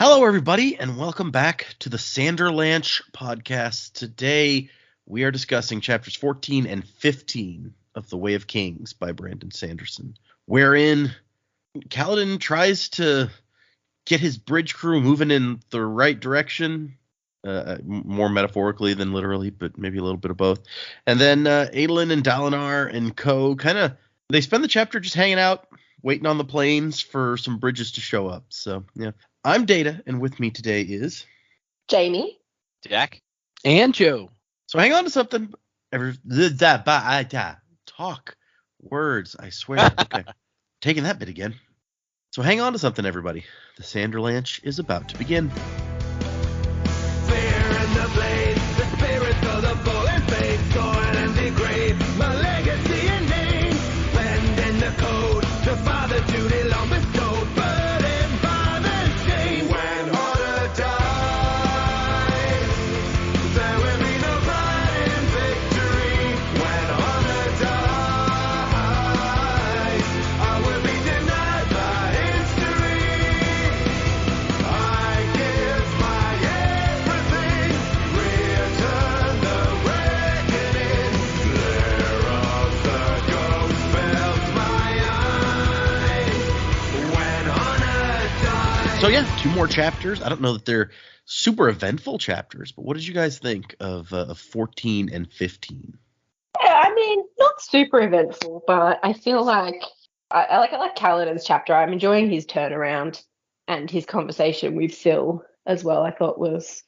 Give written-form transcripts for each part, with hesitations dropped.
Hello, everybody, and welcome back to the Sanderlanche podcast. Today, we are discussing chapters 14 and 15 of The Way of Kings by Brandon Sanderson, wherein Kaladin tries to get his bridge crew moving in the right direction, more metaphorically than literally, but maybe a little bit of both. And then Adolin and Dalinar and co. They spend the chapter just hanging out, waiting on the plains for some bridges to show up. So, yeah. I'm Data, and with me today is Jamie, Jack, and Joe. So hang on to something. Talk words, I swear. Okay, taking that bit again. So hang on to something, everybody. The Sanderlanche is about to begin. Fear in the blades, the spirits of the fallen faith, soil and degrade, my legacy and name, penned in the code, the father duty long bestowed, burdened by the shame. When order dies, there will be no pride in victory. When honor dies, I will be denied by history. I give my everything, return the reckoning. Glare of the ghost fills my eyes. When honor dies. So yeah, 2 more chapters. I don't know that they're super eventful chapters, but what did you guys think of 14 and 15? yeah, I mean, not super eventful, but I feel like I like Kaladin's chapter. I'm enjoying his turnaround and his conversation with Syl as well. I thought was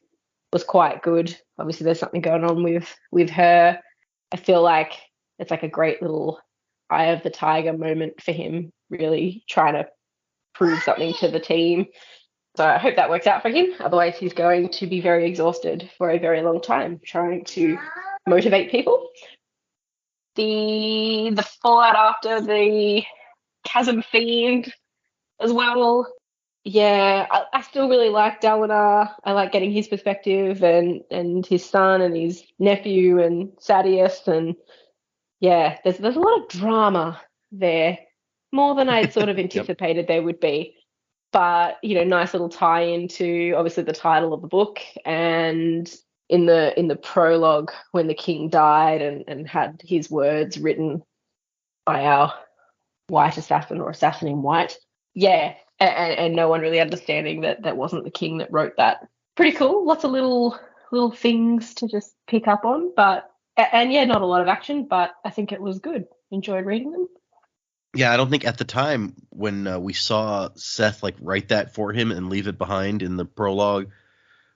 quite good. Obviously, there's something going on with her. I feel like it's like a great little eye of the tiger moment for him, really trying to prove something to the team. So I hope that works out for him. Otherwise, he's going to be very exhausted for a very long time trying to motivate people. The fallout after the chasm fiend as well. Yeah, I still really like Dalinar. I like getting his perspective and his son and his nephew and Sadeas, and yeah, there's a lot of drama there, more than I'd sort of anticipated there would be. But nice little tie into obviously the title of the book, and in the prologue when the king died and had his words written by our white assassin or assassin in white. Yeah, and no one really understanding that wasn't the king that wrote that. Pretty cool. Lots of little things to just pick up on, but yeah, not a lot of action, but I think it was good. Enjoyed reading them. Yeah, I don't think at the time when we saw Seth write that for him and leave it behind in the prologue,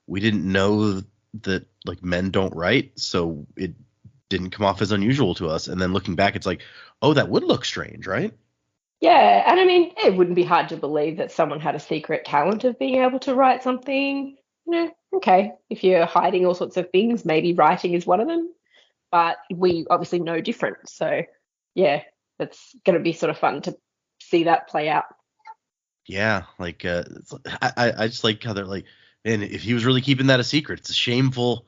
we didn't know that men don't write, so it didn't come off as unusual to us. And then looking back, it's like, oh, that would look strange, right? Yeah, and I mean, it wouldn't be hard to believe that someone had a secret talent of being able to write something. Okay, if you're hiding all sorts of things, maybe writing is one of them. But we obviously know different, so yeah. It's going to be sort of fun to see that play out. Yeah, I just like how they're like, man, if he was really keeping that a secret, it's a shameful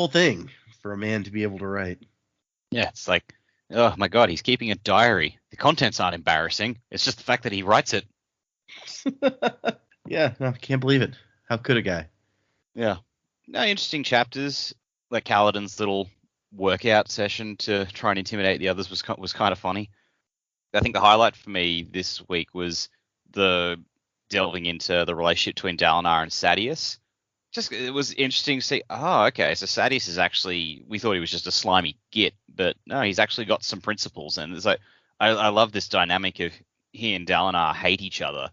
thing for a man to be able to write. Yeah, it's like, oh my god, he's keeping a diary. The contents aren't embarrassing. It's just the fact that he writes it. Yeah, no, I can't believe it. How could a guy? Yeah. No, interesting chapters. Like Kaladin's little workout session to try and intimidate the others was kind of funny. I think the highlight for me this week was the delving into the relationship between Dalinar and Sadeas. Just it was interesting to see. Oh, okay, so Sadeas is actually, we thought he was just a slimy git, but no, he's actually got some principles. And it's like I love this dynamic of he and Dalinar hate each other,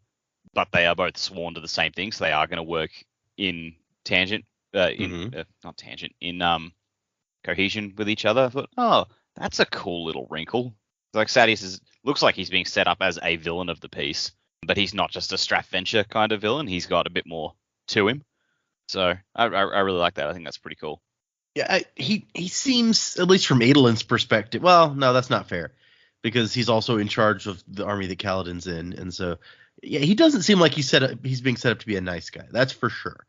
but they are both sworn to the same thing, so they are going to work in tangent, not tangent, in cohesion with each other. I thought, oh, that's a cool little wrinkle. Like Sadeas looks like he's being set up as a villain of the piece, but he's not just a strap venture kind of villain. He's got a bit more to him. So I really like that. I think that's pretty cool. Yeah, he seems, at least from Adolin's perspective, well, no, that's not fair, because he's also in charge of the army that Kaladin's in, and so yeah, he doesn't seem like he's being set up to be a nice guy. That's for sure.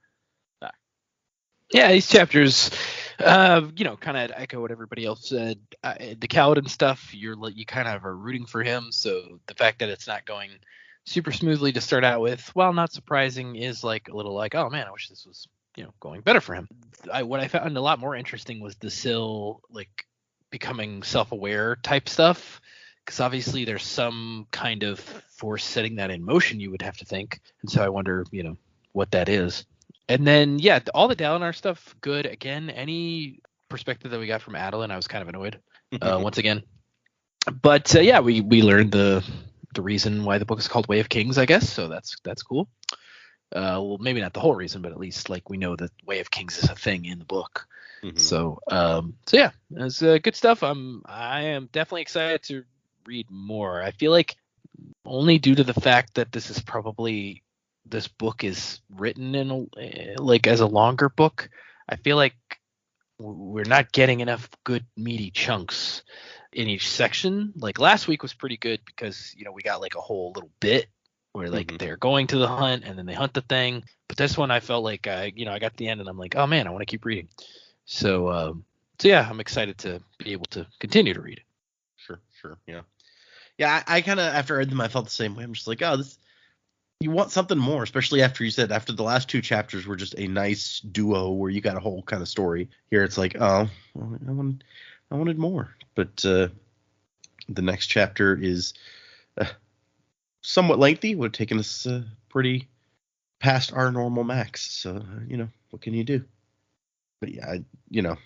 Yeah, these chapters, kind of echo what everybody else said. The Kaladin stuff, you kind of are rooting for him. So the fact that it's not going super smoothly to start out with. While not surprising, is like a little like, oh man, I wish this was going better for him. What I found a lot more interesting was the Syl like becoming self-aware type stuff, because obviously there's some kind of force setting that in motion, you would have to think, and so I wonder what that is. And then all the Dalinar stuff good. Again, any perspective that we got from Adolin, I was kind of annoyed once again. But we learned the reason why the book is called Way of Kings, I guess. So that's cool. Well, maybe not the whole reason, but at least like we know that Way of Kings is a thing in the book. Mm-hmm. So yeah, it's good stuff. I am definitely excited to read more. I feel like only due to the fact that this book is written in as a longer book, I feel like we're not getting enough good meaty chunks in each section. Like last week was pretty good because we got like a whole little bit where like they're going to the hunt and then they hunt the thing. But this one I felt like I got to the end and I'm like, oh man, I want to keep reading. So yeah, I'm excited to be able to continue to read it. Sure. Yeah, I kind of, after I read them, I felt the same way. I'm just like, oh, you want something more, especially after you said after the last two chapters were just a nice duo where you got a whole kind of story. Here it's like, oh, well, I wanted more. But the next chapter is somewhat lengthy. Would have taken us pretty past our normal max. So, what can you do? But yeah,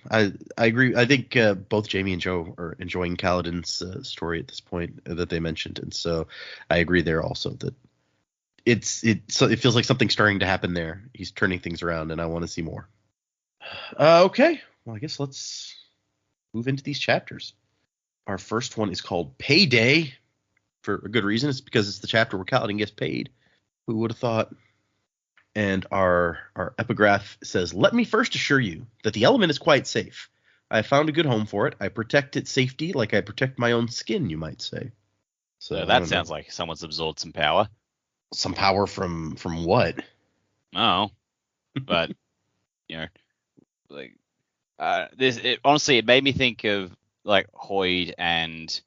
I agree. I think both Jamie and Joe are enjoying Kaladin's story at this point that they mentioned. And so I agree there also that it feels like something's starting to happen there. He's turning things around and I want to see more. Okay. Well, I guess let's move into these chapters. Our first one is called Payday for a good reason. It's because it's the chapter where Kaladin gets paid. Who would have thought? And our epigraph says, "Let me first assure you that the element is quite safe. I have found a good home for it. I protect its safety like I protect my own skin, you might say." So that sounds like someone's absorbed some power. Some power from what? Oh, but honestly, it made me think of like Hoyd and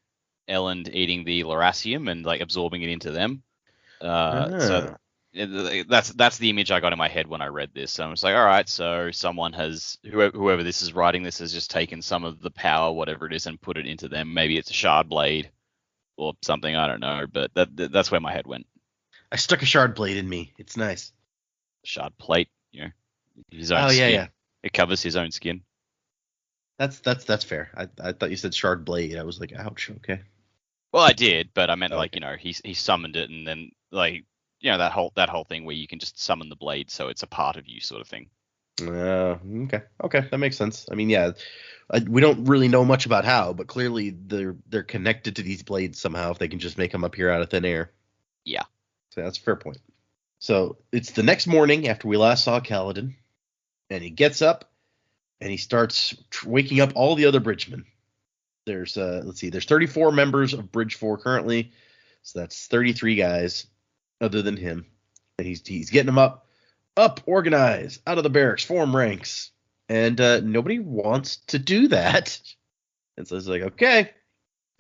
Elend eating the Laracium and like absorbing it into them. So that's the image I got in my head when I read this. So I'm just like, all right, so someone has whoever this is writing this has just taken some of the power, whatever it is, and put it into them. Maybe it's a shard blade or something. I don't know, but that's where my head went. I stuck a shard blade in me. It's nice. Shard plate, his own skin. Yeah. It covers his own skin. That's fair. I thought you said shard blade. I was like, ouch. Okay. Well, I did, but I meant he summoned it, and then like that whole thing where you can just summon the blade, so it's a part of you, sort of thing. Okay, that makes sense. I mean, yeah, we don't really know much about how, but clearly they're connected to these blades somehow. If they can just make them appear out of thin air. Yeah. So that's a fair point. So it's the next morning after we last saw Kaladin, and he gets up and he starts waking up all the other bridgemen. There's there's 34 members of Bridge 4 currently, so that's 33 guys other than him, and he's getting them up, organize, out of the barracks, form ranks, and nobody wants to do that. And so he's like, okay,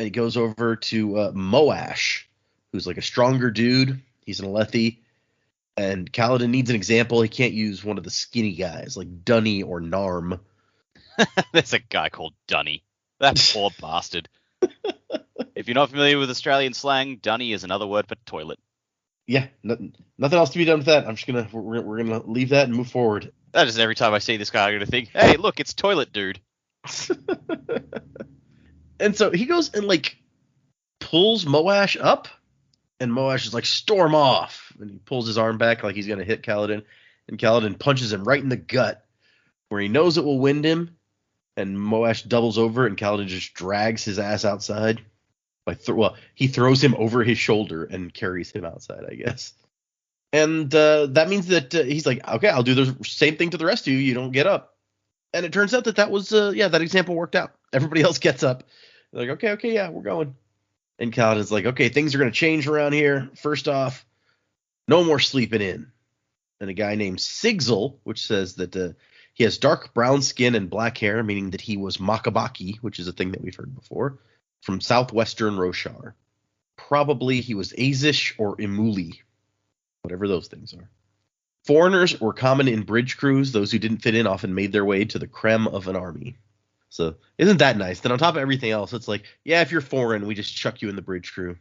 and he goes over to Moash, who's like a stronger dude. He's an Alethi, and Kaladin needs an example. He can't use one of the skinny guys like Dunny or Narm. There's a guy called Dunny. That poor bastard. If you're not familiar with Australian slang, Dunny is another word for toilet. Yeah, nothing else to be done with that. I'm just we're gonna leave that and move forward. That is every time I see this guy, I'm gonna think, hey, look, it's toilet dude. And so he goes and like pulls Moash up. And Moash is like, storm off. And he pulls his arm back like he's going to hit Kaladin. And Kaladin punches him right in the gut where he knows it will wind him. And Moash doubles over and Kaladin just drags his ass outside. He throws him over his shoulder and carries him outside, I guess. And that means that he's like, okay, I'll do the same thing to the rest of you. You don't get up. And it turns out that was, that example worked out. Everybody else gets up. They're like, okay, yeah, we're going. And Kaladin's like, okay, things are going to change around here. First off, no more sleeping in. And a guy named Sigzil, which says that he has dark brown skin and black hair, meaning that he was Makabaki, which is a thing that we've heard before, from southwestern Roshar. probably he was Azish or Imuli, whatever those things are. Foreigners were common in bridge crews. Those who didn't fit in often made their way to the creme of an army. So isn't that nice? Then on top of everything else, it's like, yeah, if you're foreign, we just chuck you in the bridge crew.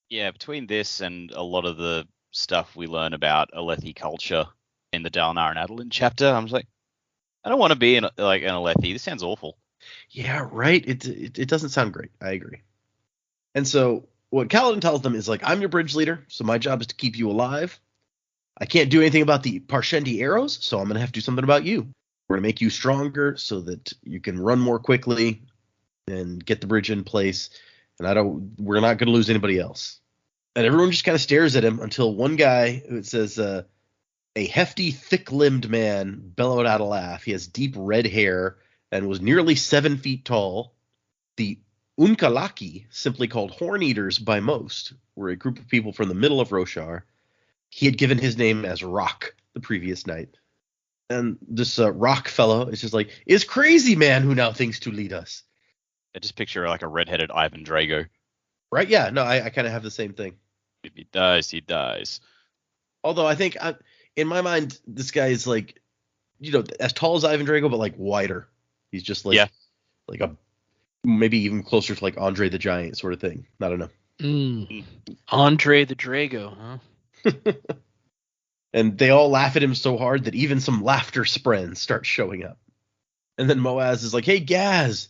Yeah, between this and a lot of the stuff we learn about Alethi culture in the Dalinar and Adolin chapter, I'm just like, I don't want to be an Alethi. This sounds awful. Yeah, right. It doesn't sound great. I agree. And so what Kaladin tells them is like, I'm your bridge leader, so my job is to keep you alive. I can't do anything about the Parshendi arrows, so I'm going to have to do something about you. We're going to make you stronger so that you can run more quickly and get the bridge in place. And we're not going to lose anybody else. And everyone just kind of stares at him until one guy who says, a hefty, thick-limbed man bellowed out a laugh. He has deep red hair and was nearly 7 feet tall. The Unkalaki, simply called Horn Eaters by most, were a group of people from the middle of Roshar. He had given his name as Rock the previous night. And this Rock fellow is just like, is crazy man who now thinks to lead us. I just picture like a redheaded Ivan Drago. Right? Yeah, no, I kind of have the same thing. If he dies, he dies. Although I think, in my mind, this guy is like, as tall as Ivan Drago, but like wider. He's just like, like a maybe even closer to like Andre the Giant sort of thing. I don't know. Andre the Drago, huh? And they all laugh at him so hard that even some laughter sprens start showing up. And then Moaz is like, hey, Gaz,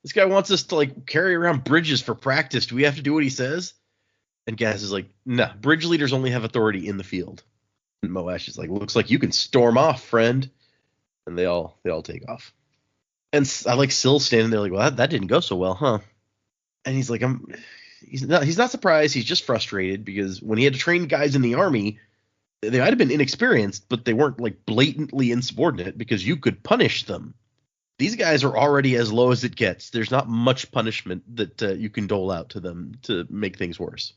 this guy wants us to like carry around bridges for practice. Do we have to do what he says? And Gaz is like, nah, bridge leaders only have authority in the field. And Moash is like, looks like you can storm off, friend. And they all take off. And I like Syl standing there like, well, that didn't go so well, huh? And he's like, he's not surprised. He's just frustrated because when he had to train guys in the army, they might have been inexperienced, but they weren't like blatantly insubordinate because you could punish them. These guys are already as low as it gets. There's not much punishment that you can dole out to them to make things worse.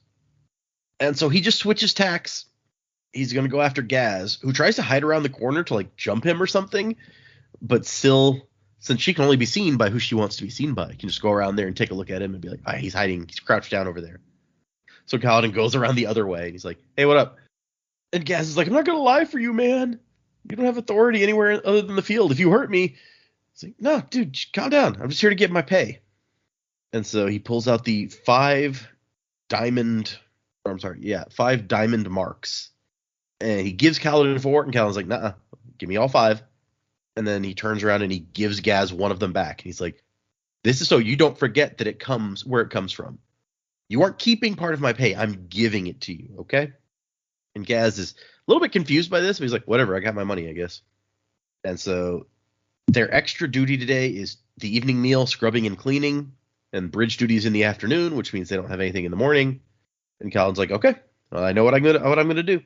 And so he just switches tacks. He's going to go after Gaz, who tries to hide around the corner to like jump him or something. But Syl, since she can only be seen by who she wants to be seen by, can just go around there and take a look at him and be like, he's hiding. He's crouched down over there. So Kaladin goes around the other way and he's like, hey, what up? And Gaz is like, I'm not going to lie for you, man. You don't have authority anywhere other than the field. If you hurt me, it's like, no, dude, calm down. I'm just here to get my pay. And so he pulls out the 5 diamond marks. And he gives Kaladin 4, and Kaladin's like, nah, give me all 5. And then he turns around and he gives Gaz one of them back. And he's like, this is so you don't forget that it comes where it comes from. You aren't keeping part of my pay. I'm giving it to you, okay? And Gaz is a little bit confused by this, but he's like, whatever, I got my money, I guess. And so their extra duty today is the evening meal, scrubbing and cleaning, and bridge duties in the afternoon, which means they don't have anything in the morning. And Kaladin's like, okay, well, I know what I'm gonna do.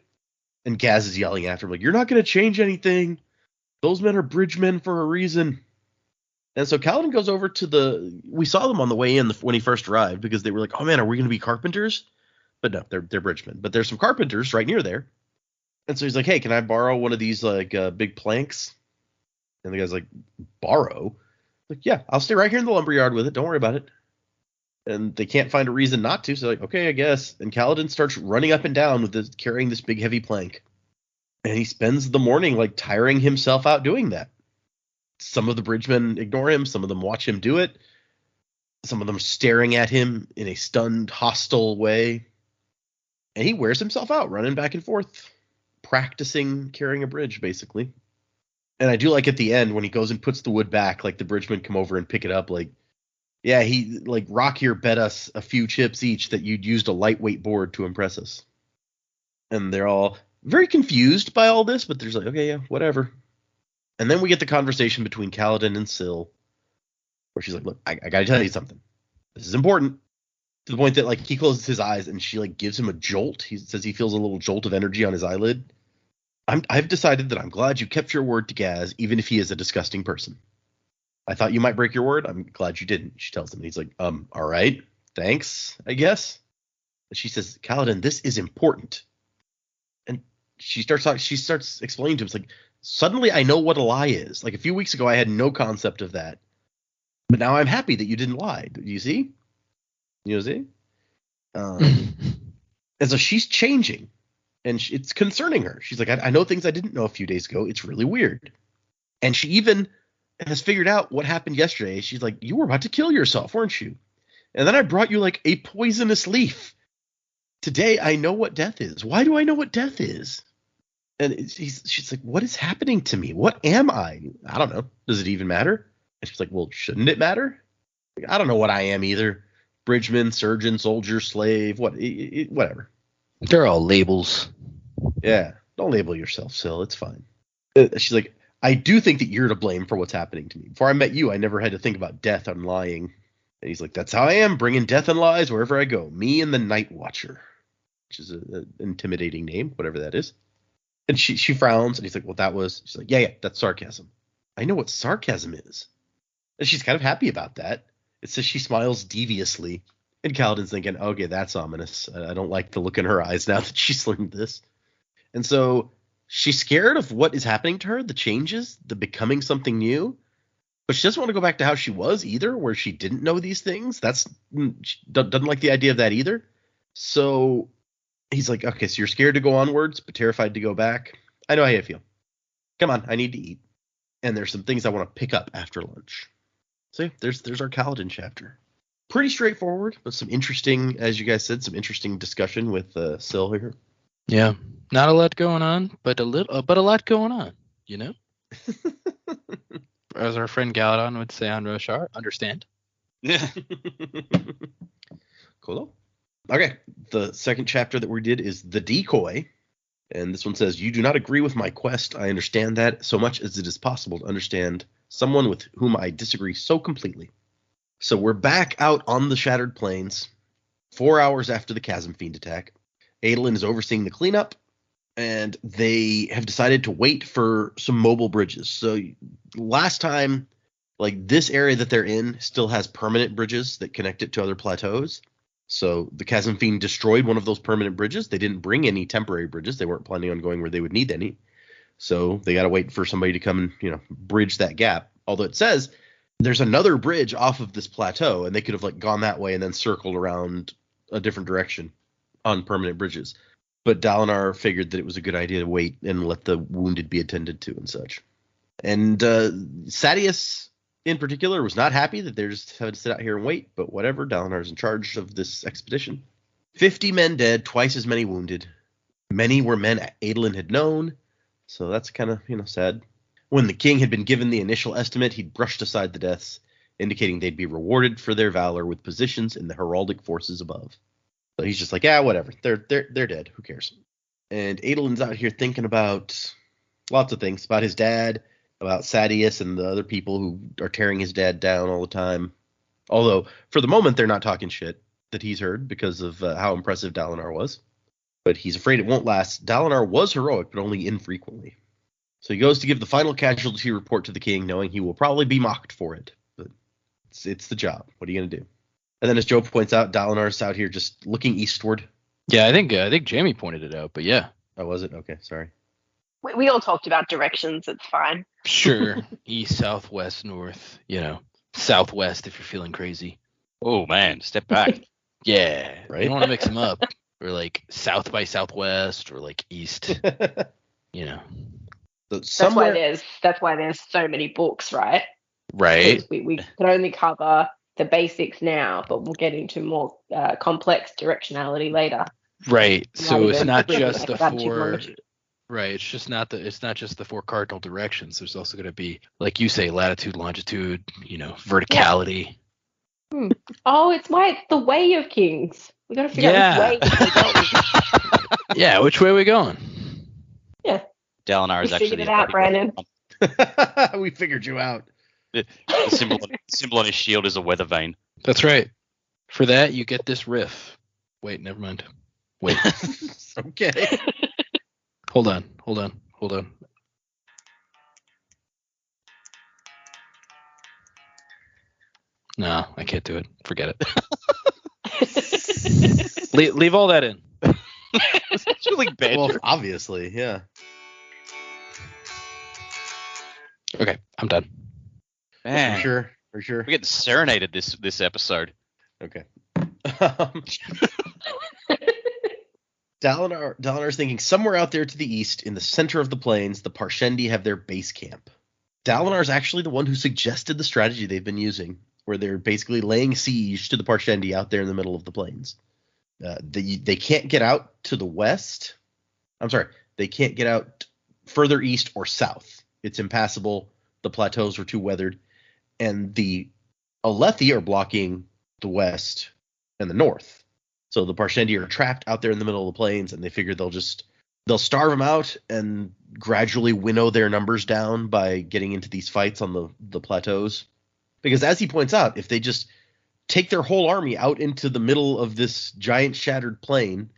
And Gaz is yelling after him, like, you're not gonna change anything. Those men are bridge men for a reason. And so Kaladin goes over to we saw them on the way in when he first arrived because they were like, oh man, are we gonna be carpenters? But no, they're bridgemen. But there's some carpenters right near there. And so he's like, hey, can I borrow one of these like big planks? And the guy's like, borrow? Like, yeah, I'll stay right here in the lumberyard with it. Don't worry about it. And they can't find a reason not to. So like, okay, I guess. And Kaladin starts running up and down with carrying this big heavy plank. And he spends the morning like tiring himself out doing that. Some of the bridgemen ignore him. Some of them watch him do it. Some of them staring at him in a stunned, hostile way. And he wears himself out running back and forth, practicing carrying a bridge, basically. And I do like at the end when he goes and puts the wood back, like the bridgemen come over and pick it up. Like, yeah, he like Rock here bet us a few chips each that you'd used a lightweight board to impress us. And they're all very confused by all this, but they're just like, okay, yeah, whatever. And then we get the conversation between Kaladin and Syl, where she's like, look, I got to tell you something. This is important. To the point that like he closes his eyes and she like gives him a jolt. He says he feels a little jolt of energy on his eyelid. I've decided that I'm glad you kept your word to Gaz, even if he is a disgusting person. I thought you might break your word. I'm glad you didn't, she tells him. And he's like, all right, thanks, I guess. And she says, Kaladin, this is important. And she starts explaining to him, it's like, suddenly I know what a lie is. Like a few weeks ago, I had no concept of that. But now I'm happy that you didn't lie. Do you see? You see? And so she's changing, and it's concerning her. She's like, I know things I didn't know a few days ago. It's really weird. And she even has figured out what happened yesterday. She's like, you were about to kill yourself, weren't you? And then I brought you like a poisonous leaf. Today I know what death is. Why do I know what death is? And she's like, what is happening to me? What am I? I don't know. Does it even matter? And she's like, well, shouldn't it matter? I don't know what I am either. Bridgeman, surgeon, soldier, slave, whatever. They're all labels. Yeah, don't label yourself, Syl. It's fine. She's like, I do think that you're to blame for what's happening to me. Before I met you, I never had to think about death and lying. And he's like, that's how I am, bringing death and lies wherever I go. Me and the Night Watcher, which is an intimidating name, whatever that is. And she frowns, and he's like, well, she's like, yeah, that's sarcasm. I know what sarcasm is. And she's kind of happy about that. It says she smiles deviously. And Kaladin's thinking, okay, that's ominous. I don't like the look in her eyes now that she's learned this. And so she's scared of what is happening to her, the changes, the becoming something new. But she doesn't want to go back to how she was either, where she didn't know these things. She doesn't like the idea of that either. So he's like, okay, so you're scared to go onwards, but terrified to go back. I know how you feel. Come on, I need to eat. And there's some things I want to pick up after lunch. So yeah, there's our Kaladin chapter. Pretty straightforward, but some interesting, as you guys said, some interesting discussion with Syl here. Yeah, not a lot going on, but a lot going on, you know? As our friend Galadon would say on Roshar, understand? Yeah. Cool. Okay, the second chapter that we did is The Decoy. And this one says, you do not agree with my quest. I understand that so much as it is possible to understand someone with whom I disagree so completely. So we're back out on the Shattered Plains, 4 hours after the Chasm Fiend attack. Adolin is overseeing the cleanup, and they have decided to wait for some mobile bridges. So last time, like, this area that they're in still has permanent bridges that connect it to other plateaus. So the Chasm Fiend destroyed one of those permanent bridges. They didn't bring any temporary bridges. They weren't planning on going where they would need any. So they got to wait for somebody to come and, bridge that gap. Although it says there's another bridge off of this plateau, and they could have like gone that way and then circled around a different direction on permanent bridges. But Dalinar figured that it was a good idea to wait and let the wounded be attended to and such. And Sadeas, in particular, was not happy that they're just having to sit out here and wait, but whatever. Dalinar's in charge of this expedition. 50 men dead, twice as many wounded. Many were men Adolin had known, so that's kind of, sad. When the king had been given the initial estimate, he'd brushed aside the deaths, indicating they'd be rewarded for their valor with positions in the heraldic forces above. So he's just like, yeah, whatever. They're dead. Who cares? And Adolin's out here thinking about lots of things, about his dad, about Sadeas and the other people who are tearing his dad down all the time. Although, for the moment, they're not talking shit that he's heard because of how impressive Dalinar was. But he's afraid it won't last. Dalinar was heroic, but only infrequently. So he goes to give the final casualty report to the king, knowing he will probably be mocked for it. But it's the job. What are you going to do? And then as Joe points out, Dalinar's out here just looking eastward. Yeah, I think Jamie pointed it out, but yeah. Oh, was it? Okay, sorry. We all talked about directions. It's fine. Sure. East, south, west, north, southwest if you're feeling crazy. Oh, man, step back. Yeah. Right? You don't want to mix them up. Or like south by southwest or like east. So That's why there's so many books, right? Right. We can only cover the basics now, but we'll get into more complex directionality later. Right. So it's not Like just the latitude, four. longitude. Right. It's not just the four cardinal directions. There's also going to be, like you say, latitude, longitude, verticality. Yeah. Oh, it's the way of kings. We got to figure out which way we're going. Yeah. Which way are we going? Yeah. Dalinar is We actually figured it out, Brandon. We figured you out. The symbol on his shield is a weather vane. That's right. For that, you get this riff. Wait, never mind. Wait. Okay. Hold on. No, I can't do it. Forget it. Leave all that in. It's really bad. Well, obviously, yeah. Okay, I'm done. Man, For sure. we're getting serenaded this episode. Okay. Dalinar's thinking somewhere out there to the east, in the center of the plains, the Parshendi have their base camp. Dalinar's actually the one who suggested the strategy they've been using, where they're basically laying siege to the Parshendi out there in the middle of the plains. They can't get out to the west. I'm sorry, they can't get out further east or south. It's impassable. The plateaus were too weathered. And the Alethi are blocking the west and the north. So the Parshendi are trapped out there in the middle of the plains, and they figure they'll starve them out and gradually winnow their numbers down by getting into these fights on the plateaus. Because as he points out, if they just take their whole army out into the middle of this giant shattered plain,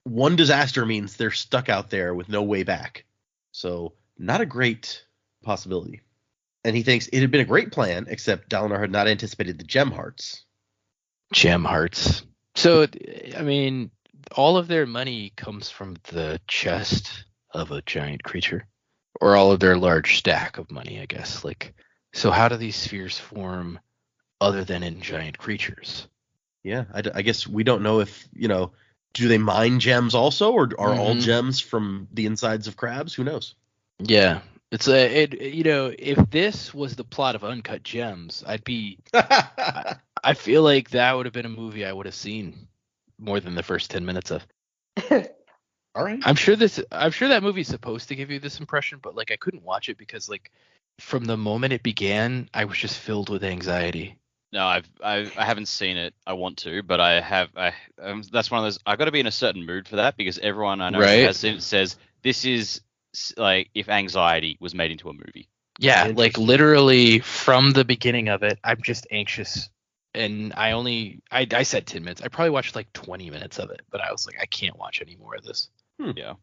one disaster means they're stuck out there with no way back. So not a great possibility. And he thinks it had been a great plan, except Dalinar had not anticipated the gem hearts. Gem hearts. So, I mean, all of their money comes from the chest of a giant creature, or all of their large stack of money, I guess. Like, so how do these spheres form other than in giant creatures? Yeah, I guess we don't know if, do they mine gems also, or are all gems from the insides of crabs? Who knows? Yeah. It's if this was the plot of Uncut Gems, I feel like that would have been a movie I would have seen more than the first 10 minutes of. All right. I'm sure that movie's supposed to give you this impression, but like I couldn't watch it because like from the moment it began, I was just filled with anxiety. No, I haven't seen it. I want to, but I have. That's one of those. I've got to be in a certain mood for that because everyone I know who has seen it says this is like if Anxiety was made into a movie. Yeah, like literally from the beginning of it, I'm just anxious. And I said 10 minutes. I probably watched like 20 minutes of it, but I was like, I can't watch any more of this. Yeah.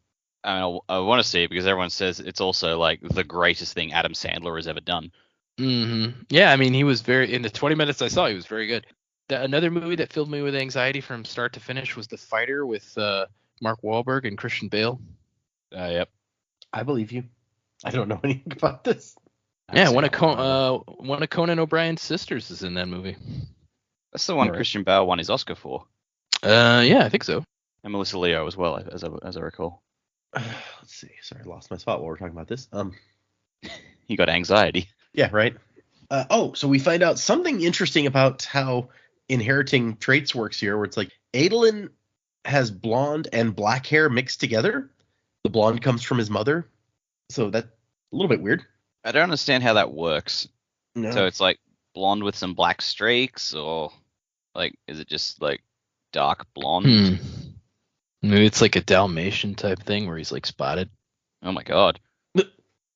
I mean, I want to see it because everyone says it's also like the greatest thing Adam Sandler has ever done. Mm-hmm. Yeah, I mean, he was in the 20 minutes I saw, he was very good. Another movie that filled me with anxiety from start to finish was The Fighter with Mark Wahlberg and Christian Bale. Yep. I believe you. I don't know anything about this. Yeah, one of Conan O'Brien's sisters is in that movie. That's the one Christian Bale won his Oscar for. Yeah, I think so. And Melissa Leo as well, as I recall. Let's see. Sorry, I lost my spot while we're talking about this. You got anxiety. Yeah, right. So we find out something interesting about how inheriting traits works here, where it's like Adolin has blonde and black hair mixed together. The blonde comes from his mother, so that's a little bit weird. I don't understand how that works. No. So it's like blonde with some black streaks, or like is it just like dark blonde? Maybe it's like a Dalmatian type thing where he's like spotted. Oh my god.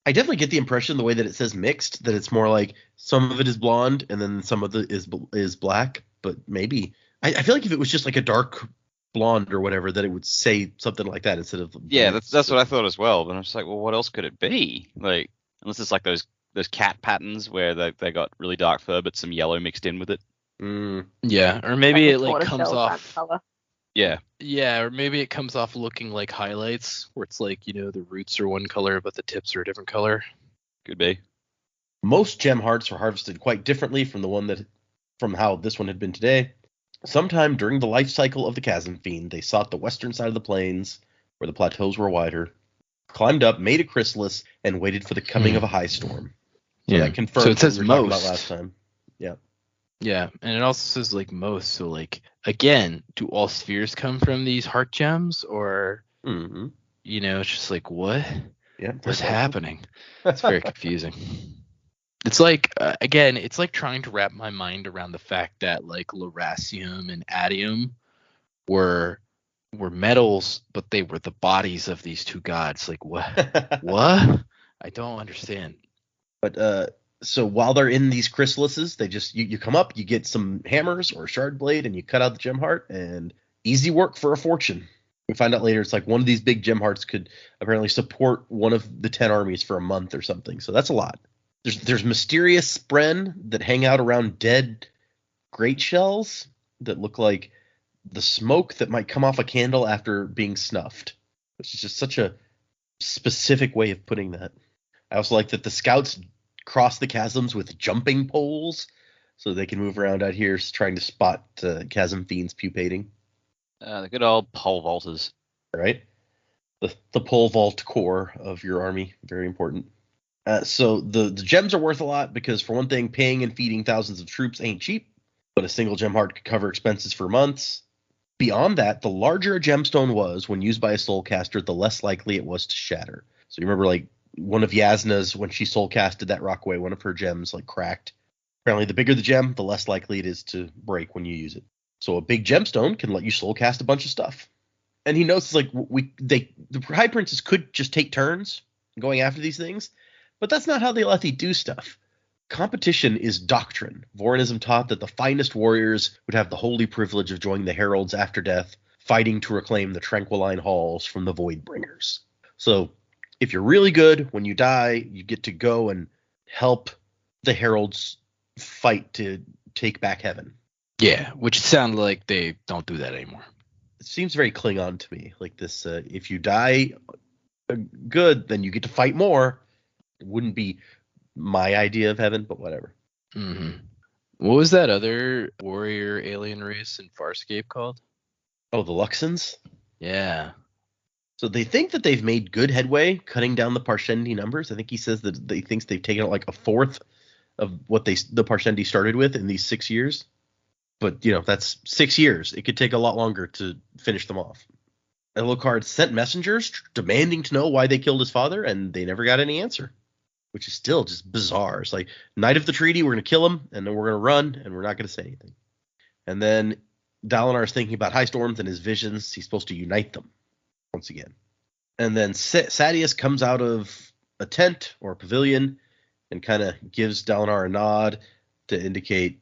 I definitely get the impression the way that it says mixed that it's more like some of it is blonde and then some of it is black. But maybe I feel like if it was just like a dark blonde or whatever, that it would say something like that instead of that's what I thought as well. But I'm just like, well, what else could it be? Like unless it's like those cat patterns where they got really dark fur but some yellow mixed in with it. Yeah, or maybe it like comes off. Yeah. Yeah, or maybe it comes off looking like highlights, where it's like, the roots are one color, but the tips are a different color. Could be. Most gem hearts are harvested quite differently from how this one had been today. Sometime during the life cycle of the Chasm Fiend, they sought the western side of the plains, where the plateaus were wider, climbed up, made a chrysalis, and waited for the coming of a high storm. So that confirms so it says what we were talking most about last time. Yeah. Yeah, and it also says like most. So like again, do all spheres come from these heart gems, or it's just like what? Yeah, what's happening? It's very confusing. It's like again, it's like trying to wrap my mind around the fact that like Lerasium and Adium were metals, but they were the bodies of these two gods. Like what? What? I don't understand. But so while they're in these chrysalises, they just you come up, you get some hammers or a shard blade, and you cut out the gem heart, and easy work for a fortune. We find out later it's like one of these big gem hearts could apparently support one of the 10 armies for a month or something. So that's a lot. There's mysterious spren that hang out around dead great shells that look like the smoke that might come off a candle after being snuffed, which is just such a specific way of putting that. I also like that the scouts cross the chasms with jumping poles so they can move around out here trying to spot chasm fiends pupating. The good old pole vaulters. right? The pole vault core of your army, very important. So the gems are worth a lot because, for one thing, paying and feeding thousands of troops ain't cheap, but a single gem heart could cover expenses for months. Beyond that, the larger a gemstone was when used by a soulcaster, the less likely it was to shatter. So you remember, like, one of Yasna's, when she soulcasted that Rockway, one of her gems, like, cracked. Apparently, the bigger the gem, the less likely it is to break when you use it. So a big gemstone can let you soulcast a bunch of stuff. And he notes, like, the High Princes could just take turns going after these things, but that's not how the Alethi do stuff. Competition is doctrine. Vorinism taught that the finest warriors would have the holy privilege of joining the heralds after death, fighting to reclaim the Tranquiline halls from the Voidbringers. So if you're really good, when you die, you get to go and help the heralds fight to take back heaven. Yeah, which sounds like they don't do that anymore. It seems very Klingon to me. Like this, if you die good, then you get to fight more. It wouldn't be my idea of heaven, but whatever. Mm-hmm. What was that other warrior alien race in Farscape called? Oh, the Luxans? Yeah. So they think that they've made good headway cutting down the Parshendi numbers. I think he says that they thinks they've taken out like a fourth of what the Parshendi started with in these 6 years. But, you know, that's 6 years. It could take a lot longer to finish them off. Alucard sent messengers demanding to know why they killed his father, and they never got any answer, which is still just bizarre. It's like, night of the treaty, we're going to kill him, and then we're going to run, and we're not going to say anything. And then Dalinar's thinking about High Storms and his visions. He's supposed to unite them once again. And then Sadeas comes out of a tent or a pavilion and kind of gives Dalinar a nod to indicate,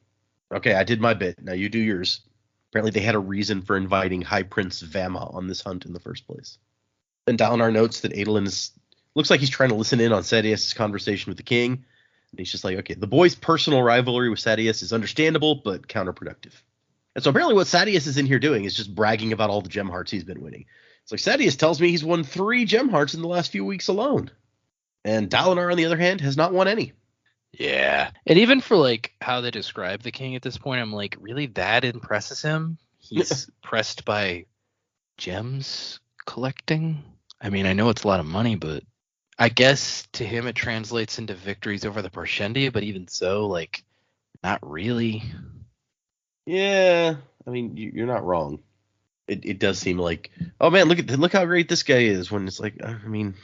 okay, I did my bit. Now you do yours. Apparently they had a reason for inviting High Prince Vama on this hunt in the first place. And Dalinar notes that Adolin looks like he's trying to listen in on Sadeas' conversation with the king. And he's just like, okay, the boy's personal rivalry with Sadeas is understandable, but counterproductive. And so apparently what Sadeas is in here doing is just bragging about all the gem hearts he's been winning. It's like, Sadeas tells me he's won 3 gem hearts in the last few weeks alone. And Dalinar, on the other hand, has not won any. Yeah. And even for like how they describe the king at this point, I'm like, really, that impresses him? He's pressed by gems collecting? I mean, I know it's a lot of money, but I guess to him it translates into victories over the Parshendi, but even so, like, not really. Yeah, I mean, you're not wrong. It does seem like, oh man, look how great this guy is. When it's like, I mean,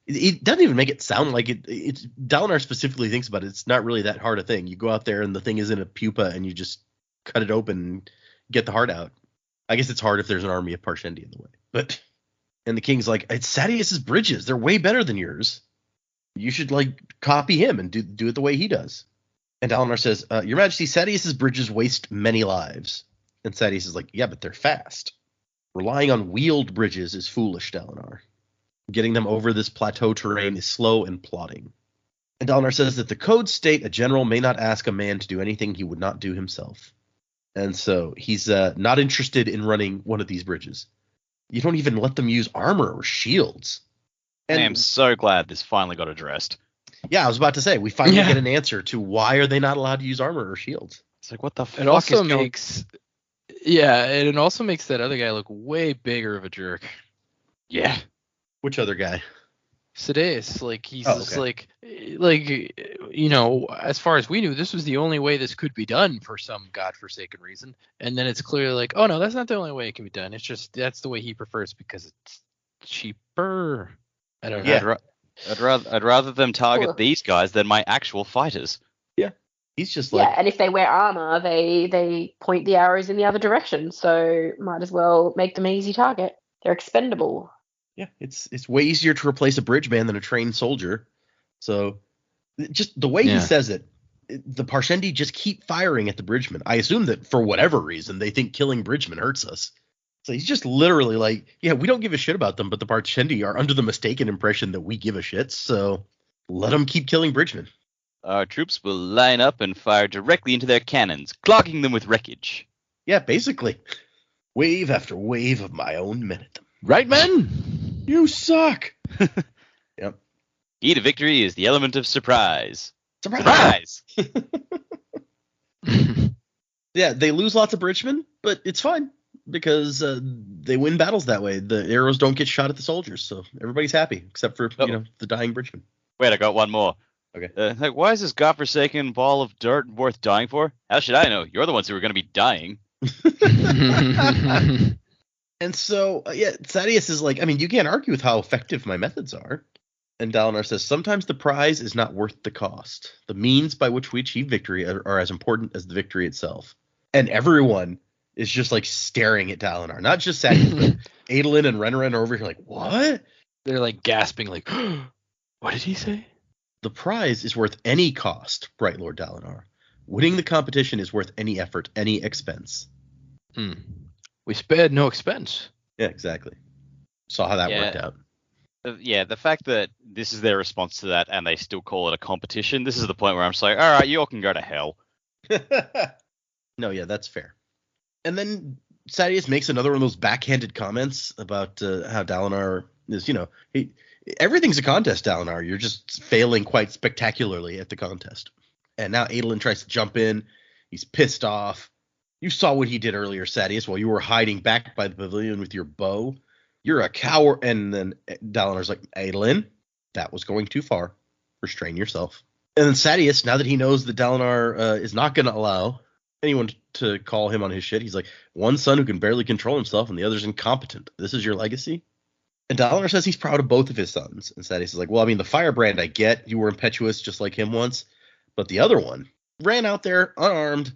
it doesn't even make it sound like it. It's Dalinar specifically thinks about it. It's not really that hard a thing. You go out there and the thing is in a pupa and you just cut it open and get the heart out. I guess it's hard if there's an army of Parshendi in the way. But and the king's like, it's Sadeas' bridges. They're way better than yours. You should like copy him and do it the way he does. And Dalinar says, Your Majesty, Sadeas' bridges waste many lives. And Sadeas is like, yeah, but they're fast. Relying on wheeled bridges is foolish, Dalinar. Getting them over this plateau terrain is slow and plodding. And Dalinar says that the codes state a general may not ask a man to do anything he would not do himself. And so he's not interested in running one of these bridges. You don't even let them use armor or shields. And I am so glad this finally got addressed. Yeah, I was about to say, we finally get an answer to why are they not allowed to use armor or shields. It's like, what the fuck It also is going... makes, yeah, and it also makes that other guy look way bigger of a jerk. Yeah. Which other guy? Sadeas, like he's just like you know, as far as we knew, this was the only way this could be done for some godforsaken reason. And then it's clearly like, oh no, that's not the only way it can be done. It's just that's the way he prefers because it's cheaper. I don't know. Yeah. I'd rather them target these guys than my actual fighters. Yeah. He's just like, Yeah, and if they wear armor, they point the arrows in the other direction. So might as well make them an easy target. They're expendable. yeah, it's way easier to replace a bridge man than a trained soldier. So just the way he says it, the Parshendi just keep firing at the bridgemen. I assume that for whatever reason, they think killing bridgemen hurts us. So he's just literally like, yeah, we don't give a shit about them, but the Parshendi are under the mistaken impression that we give a shit. So let them keep killing bridgemen. Our troops will line up and fire directly into their cannons, clogging them with wreckage. Yeah, basically. Wave after wave of my own men at them. Right, men? You suck. Yep. Key to victory is the element of surprise. Surprise! Yeah, they lose lots of bridgemen, but it's fine. because they win battles that way. The arrows don't get shot at the soldiers, so everybody's happy except for the dying bridgeman. Wait, I got one more. Okay. Like, why is this godforsaken ball of dirt worth dying for? How should I know? You're the ones who are going to be dying. And so, Thaddeus is like, I mean, you can't argue with how effective my methods are. And Dalinar says, sometimes the prize is not worth the cost. The means by which we achieve victory are as important as the victory itself. And everyone is just like staring at Dalinar. Not just Thaddeus, but Adolin and Renarin are over here like, what? They're like gasping, like, what did he say? The prize is worth any cost, bright Lord Dalinar. Winning the competition is worth any effort, any expense. We spared no expense. Yeah, exactly. Saw how that worked out. The fact that this is their response to that and they still call it a competition, this is the point where I'm just like, all right, you all can go to hell. No, yeah, that's fair. And then Thaddeus makes another one of those backhanded comments about how Dalinar is, everything's a contest, Dalinar. You're just failing quite spectacularly at the contest. And now Adolin tries to jump in. He's pissed off. You saw what he did earlier, Thaddeus, while you were hiding back by the pavilion with your bow. You're a coward. And then Dalinar's like, Adolin, that was going too far. Restrain yourself. And then Thaddeus, now that he knows that Dalinar is not going to allow anyone to call him on his shit, he's like, one son who can barely control himself and the other's incompetent. This is your legacy? And Dalinar says he's proud of both of his sons. And Thaddeus is like, well, I mean, the firebrand I get. You were impetuous just like him once. But the other one ran out there unarmed,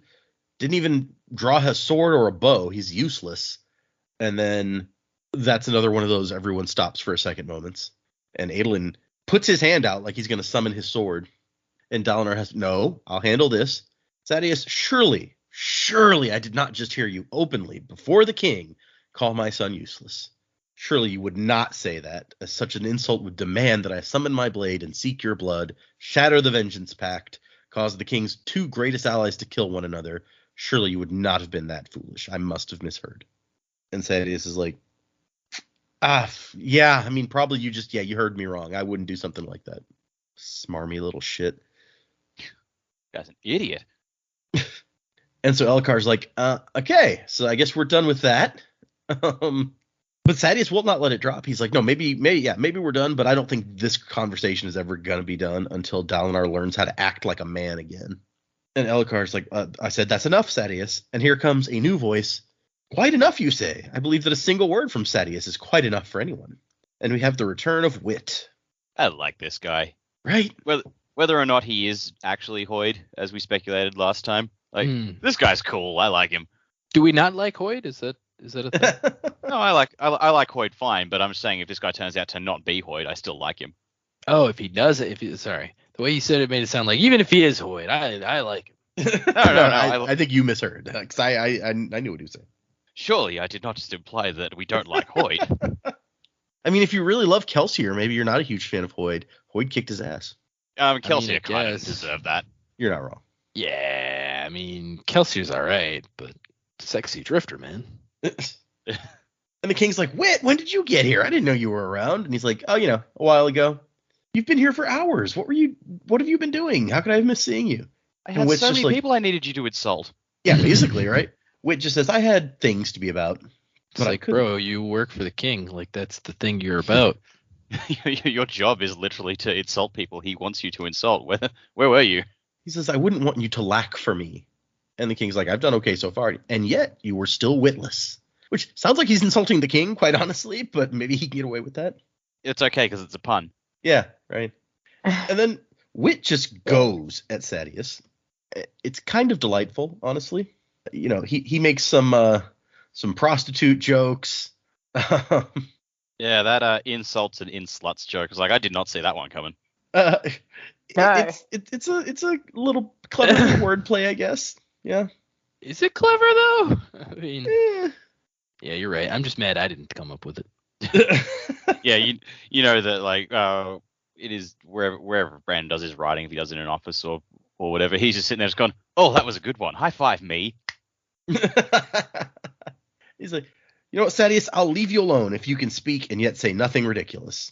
didn't even draw a sword or a bow. He's useless. And then that's another one of those everyone stops for a second moments. And Adolin puts his hand out like he's going to summon his sword. And Dalinar has, no, I'll handle this. Thaddeus, surely I did not just hear you openly before the king call my son useless. Surely you would not say that, as such an insult would demand that I summon my blade and seek your blood, shatter the vengeance pact, cause the king's two greatest allies to kill one another. Surely you would not have been that foolish. I must have misheard. And Thaddeus is like, yeah, I mean, probably you heard me wrong. I wouldn't do something like that. Smarmy little shit. Guy's an idiot. And so Elkar's like, okay, so I guess we're done with that. But Thaddeus will not let it drop. He's like, no, maybe we're done, but I don't think this conversation is ever going to be done until Dalinar learns how to act like a man again. And Elkar's like, I said, that's enough, Thaddeus. And here comes a new voice. Quite enough, you say. I believe that a single word from Thaddeus is quite enough for anyone. And we have the return of wit. I like this guy. Right? Whether or not he is actually Hoid, as we speculated last time. Like, this guy's cool. I like him. Do we not like Hoid? Is that a thing? No, I like Hoid fine, but I'm saying if this guy turns out to not be Hoid, I still like him. Oh, if he does it, sorry. The way you said it made it sound like even if he is Hoid, I like him. No. I think you misheard. Because I knew what he was saying. Surely I did not just imply that we don't like Hoid. I mean, if you really love Kelsier, maybe you're not a huge fan of Hoid. Hoid kicked his ass. Kelsier kind of deserved that. You're not wrong. Yeah, I mean, Kelsier's all right, but sexy drifter, man. And the king's like, Wit, when did you get here? I didn't know you were around. And he's like, oh, a while ago. You've been here for hours. What have you been doing? How could I have missed seeing you? I had so many people I needed you to insult. Yeah, basically, right? Wit just says, I had things to be about. It's like, bro, you work for the king. Like, that's the thing you're about. Your job is literally to insult people he wants you to insult. Where were you? He says, I wouldn't want you to lack for me. And the king's like, I've done okay so far. And yet you were still witless. Which sounds like he's insulting the king, quite honestly, but maybe he can get away with that. It's okay because it's a pun. Yeah, right. And then Wit just goes at Thaddeus. It's kind of delightful, honestly. He makes some prostitute jokes. Yeah, that insults and insluts joke is like, I did not see that one coming. It's a little clever wordplay, I guess. Yeah. Is it clever though? I mean, yeah, you're right. I'm just mad I didn't come up with it. Yeah, you know that like it is wherever Brandon does his writing, if he does it in an office or whatever, he's just sitting there just going, oh, that was a good one. High five me. He's like, you know what, Thaddeus, I'll leave you alone if you can speak and yet say nothing ridiculous.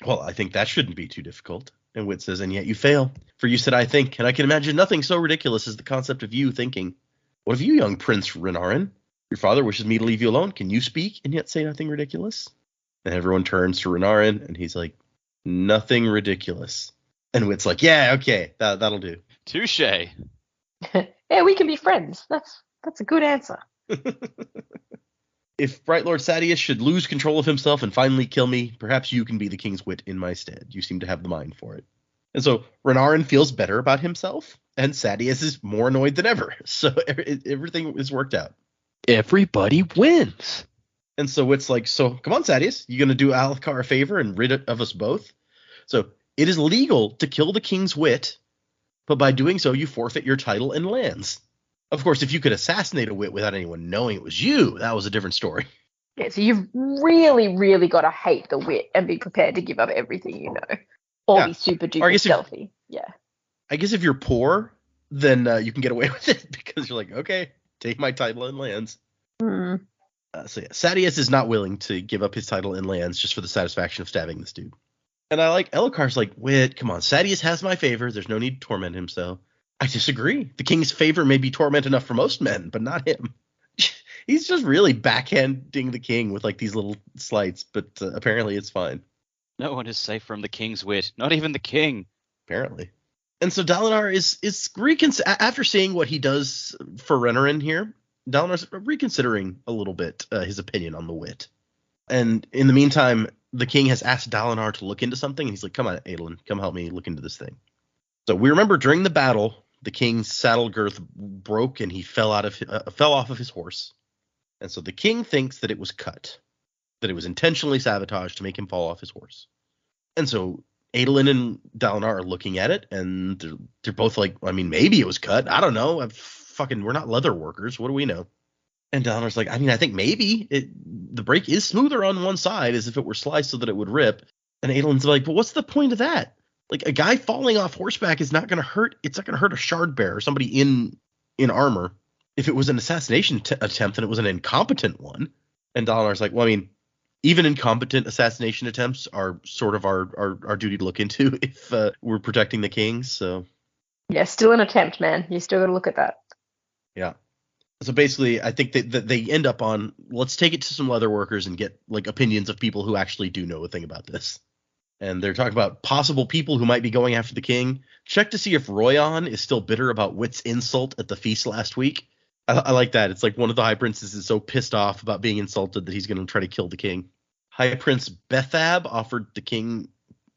Well, I think that shouldn't be too difficult. And Wit says, and yet you fail. For you said I think, and I can imagine nothing so ridiculous as the concept of you thinking. What of you, young Prince Renarin? Your father wishes me to leave you alone. Can you speak and yet say nothing ridiculous? And everyone turns to Renarin, and he's like, nothing ridiculous. And Wit's like, yeah, okay, that'll do. Touche. Yeah, we can be friends. That's a good answer. If Bright Lord Sadeas should lose control of himself and finally kill me, perhaps you can be the king's wit in my stead. You seem to have the mind for it. And so Renarin feels better about himself, and Sadeas is more annoyed than ever. So everything is worked out. Everybody wins. And so Wit's like, so come on, Sadeas, you going to do Alethkar a favor and rid of us both? So it is legal to kill the king's wit, but by doing so, you forfeit your title and lands. Of course, if you could assassinate a wit without anyone knowing it was you, that was a different story. Yeah, so you've really, really got to hate the wit and be prepared to give up everything you know. Or be super duper stealthy. Yeah. I guess if you're poor, then you can get away with it because you're like, okay, take my title and lands. Mm. So yeah, Sadeas is not willing to give up his title and lands just for the satisfaction of stabbing this dude. And I like Elhokar's like, Wit, come on, Sadeas has my favor. There's no need to torment him, so I disagree. The king's favor may be torment enough for most men, but not him. He's just really backhanding the king with like these little slights, but apparently it's fine. No one is safe from the king's wit, not even the king. Apparently. And so Dalinar is after seeing what he does for Renarin here, Dalinar's reconsidering a little bit his opinion on the wit. And in the meantime, the king has asked Dalinar to look into something, and he's like, come on, Adolin, come help me look into this thing. So we remember during the battle, the king's saddle girth broke and he fell off of his horse. And so the king thinks that it was cut, that it was intentionally sabotaged to make him fall off his horse. And so Adolin and Dalinar are looking at it, and they're both like, I mean, maybe it was cut. I don't know. We're not leather workers. What do we know? And Dalinar's like, I mean, I think maybe the break is smoother on one side as if it were sliced so that it would rip. And Adolin's like, but what's the point of that? Like, a guy falling off horseback is not going to hurt. It's not going to hurt a shard bearer, somebody in armor. If it was an assassination attempt, then it was an incompetent one. And Dalinar's like, well, I mean, even incompetent assassination attempts are sort of our duty to look into if we're protecting the king. So yeah, still an attempt, man. You still got to look at that. Yeah. So basically, I think that they end up on, let's take it to some leather workers and get like opinions of people who actually do know a thing about this. And they're talking about possible people who might be going after the king. Check to see if Royan is still bitter about Wit's insult at the feast last week. I like that. It's like one of the high princes is so pissed off about being insulted that he's going to try to kill the king. High Prince Bethab offered the king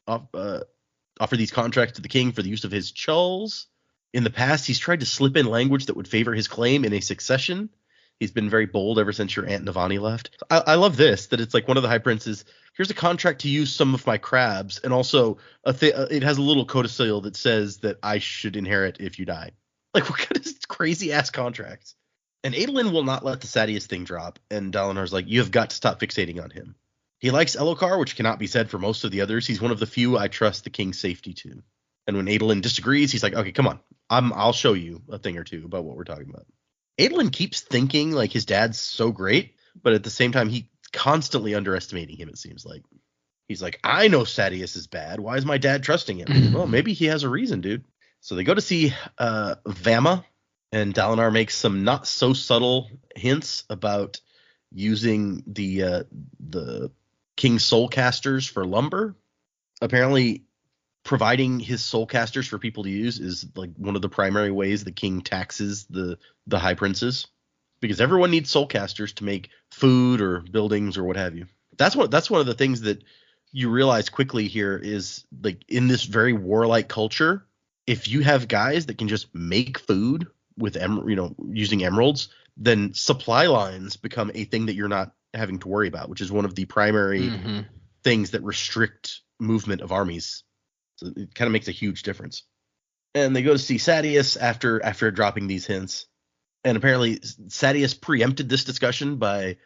offered these contracts to the king for the use of his chulls. In the past, he's tried to slip in language that would favor his claim in a succession. He's been very bold ever since your Aunt Navani left. I love this, that it's like one of the high princes, here's a contract to use some of my crabs, and also it has a little codicil that says that I should inherit if you die. Like, what kind of crazy-ass contracts? And Adolin will not let the Sadeas thing drop, and Dalinar's like, you have got to stop fixating on him. He likes Elhokar, which cannot be said for most of the others. He's one of the few I trust the king's safety to. And when Adolin disagrees, he's like, okay, come on. I'll show you a thing or two about what we're talking about. Adolin keeps thinking like his dad's so great, but at the same time, he's constantly underestimating him, it seems like. He's like, I know Sadeas is bad. Why is my dad trusting him? Well, maybe he has a reason, dude. So they go to see Vama, and Dalinar makes some not so subtle hints about using the king's soulcasters for lumber. Apparently, providing his soulcasters for people to use is like one of the primary ways the king taxes the high princes, because everyone needs soulcasters to make food or buildings or what have you. That's one of the things that you realize quickly here is, like, in this very warlike culture, if you have guys that can just make food with using emeralds, then supply lines become a thing that you're not having to worry about, which is one of the primary things that restrict movement of armies. So it kind of makes a huge difference. And they go to see Sadeas after dropping these hints. And apparently Sadeas preempted this discussion by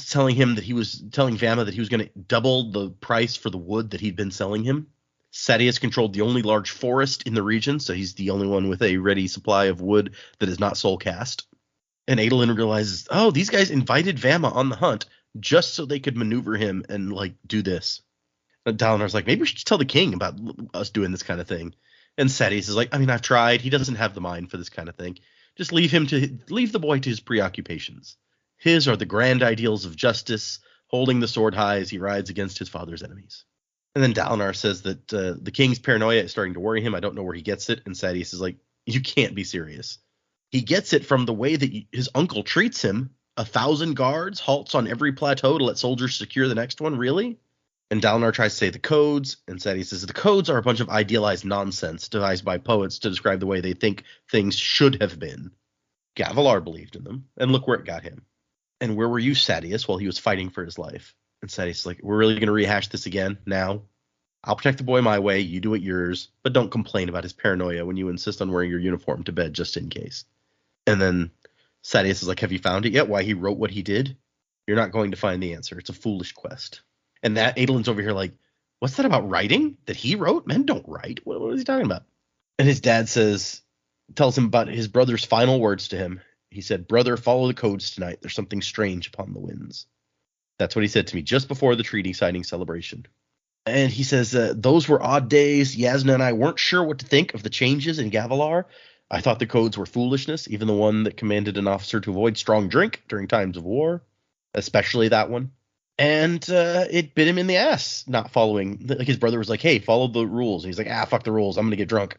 telling Vama that he was going to double the price for the wood that he'd been selling him. Sadeas controlled the only large forest in the region, so he's the only one with a ready supply of wood that is not soul cast. And Adolin realizes, oh, these guys invited Vama on the hunt just so they could maneuver him and like do this. And Dalinar's like, maybe we should tell the king about us doing this kind of thing. And Sadeas is like, I mean, I've tried. He doesn't have the mind for this kind of thing. Just leave the boy to his preoccupations. His are the grand ideals of justice, holding the sword high as he rides against his father's enemies. And then Dalinar says that the king's paranoia is starting to worry him. I don't know where he gets it. And Sadeas is like, you can't be serious. He gets it from the way that his uncle treats him. 1,000 guards, halts on every plateau to let soldiers secure the next one, really? And Dalinar tries to say the codes, and Sadeas says the codes are a bunch of idealized nonsense devised by poets to describe the way they think things should have been. Gavilar believed in them, and look where it got him. And where were you, Sadeas, while he was fighting for his life? And Sadeas is like, we're really going to rehash this again now? I'll protect the boy my way, you do it yours, but don't complain about his paranoia when you insist on wearing your uniform to bed just in case. And then Sadeas is like, have you found it yet? Why he wrote what he did? You're not going to find the answer. It's a foolish quest. And that Adolin's over here like, what's that about writing? That he wrote? Men don't write. What is he talking about? And his dad tells him about his brother's final words to him. He said, brother, follow the codes tonight. There's something strange upon the winds. That's what he said to me just before the treaty signing celebration. And he says, those were odd days. Yasna and I weren't sure what to think of the changes in Gavilar. I thought the codes were foolishness, even the one that commanded an officer to avoid strong drink during times of war, especially that one. And it bit him in the ass not following. Like his brother was like, hey, follow the rules. And he's like, fuck the rules. I'm going to get drunk.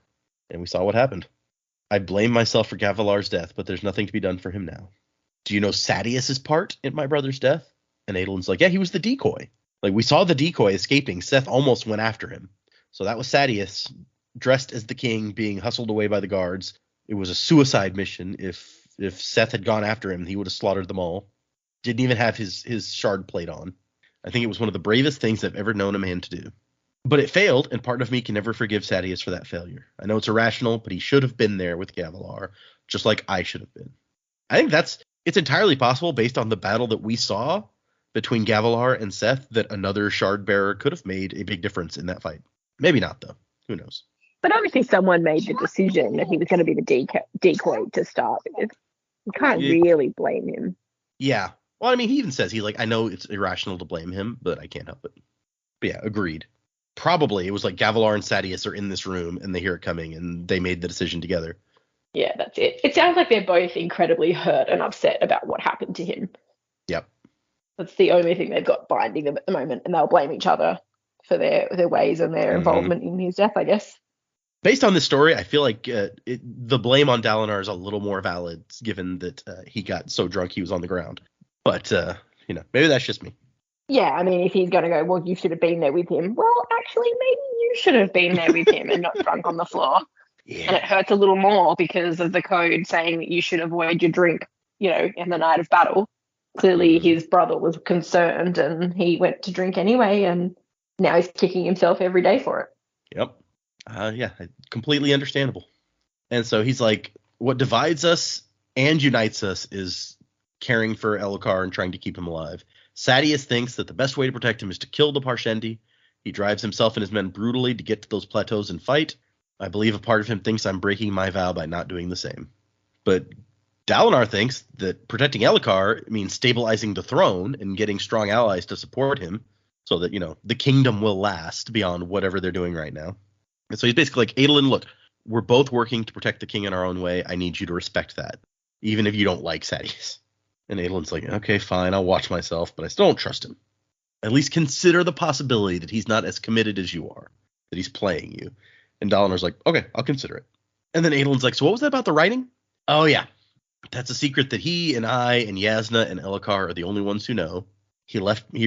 And we saw what happened. I blame myself for Gavilar's death, but there's nothing to be done for him now. Do you know Sadeas' part in my brother's death? And Adolin's like, yeah, he was the decoy. Like, we saw the decoy escaping. Seth almost went after him. So that was Sadeas, dressed as the king, being hustled away by the guards. It was a suicide mission. If Seth had gone after him, he would have slaughtered them all. Didn't even have his shard plate on. I think it was one of the bravest things I've ever known a man to do. But it failed, and part of me can never forgive Sadeas for that failure. I know it's irrational, but he should have been there with Gavilar, just like I should have been. I think it's entirely possible, based on the battle that we saw between Gavilar and Seth, that another shard bearer could have made a big difference in that fight. Maybe not, though. Who knows? But obviously someone made the decision that he was going to be the decoy to start with. You can't really blame him. Yeah. Well, I mean, he even says, I know it's irrational to blame him, but I can't help it. But yeah, agreed. Probably it was like Gavilar and Sadeas are in this room and they hear it coming and they made the decision together. Yeah, that's it. It sounds like they're both incredibly hurt and upset about what happened to him. Yep. That's the only thing they've got binding them at the moment, and they'll blame each other for their ways and their involvement in his death, I guess. Based on this story, I feel like the blame on Dalinar is a little more valid, given that he got so drunk he was on the ground. But, maybe that's just me. Yeah, I mean, if he's going to go, well, you should have been there with him. Well, actually, maybe you should have been there with him and not drunk on the floor. Yeah. And it hurts a little more because of the code saying that you should avoid your drink, in the night of battle. Clearly, his brother was concerned and he went to drink anyway, and now he's kicking himself every day for it. Yep. Yeah, completely understandable. And so he's like, what divides us and unites us is caring for Elhokar and trying to keep him alive. Sadeas thinks that the best way to protect him is to kill the Parshendi. He drives himself and his men brutally to get to those plateaus and fight. I believe a part of him thinks I'm breaking my vow by not doing the same. But Dalinar thinks that protecting Elhokar means stabilizing the throne and getting strong allies to support him so that, the kingdom will last beyond whatever they're doing right now. And so he's basically like, Adolin, look, we're both working to protect the king in our own way. I need you to respect that, even if you don't like Sadeas. And Adolin's like, okay, fine, I'll watch myself, but I still don't trust him. At least consider the possibility that he's not as committed as you are, that he's playing you. And Dalinar's like, okay, I'll consider it. And then Adolin's like, so what was that about the writing? Oh, yeah. That's a secret that he and I and Yasna and Elhokar are the only ones who know. He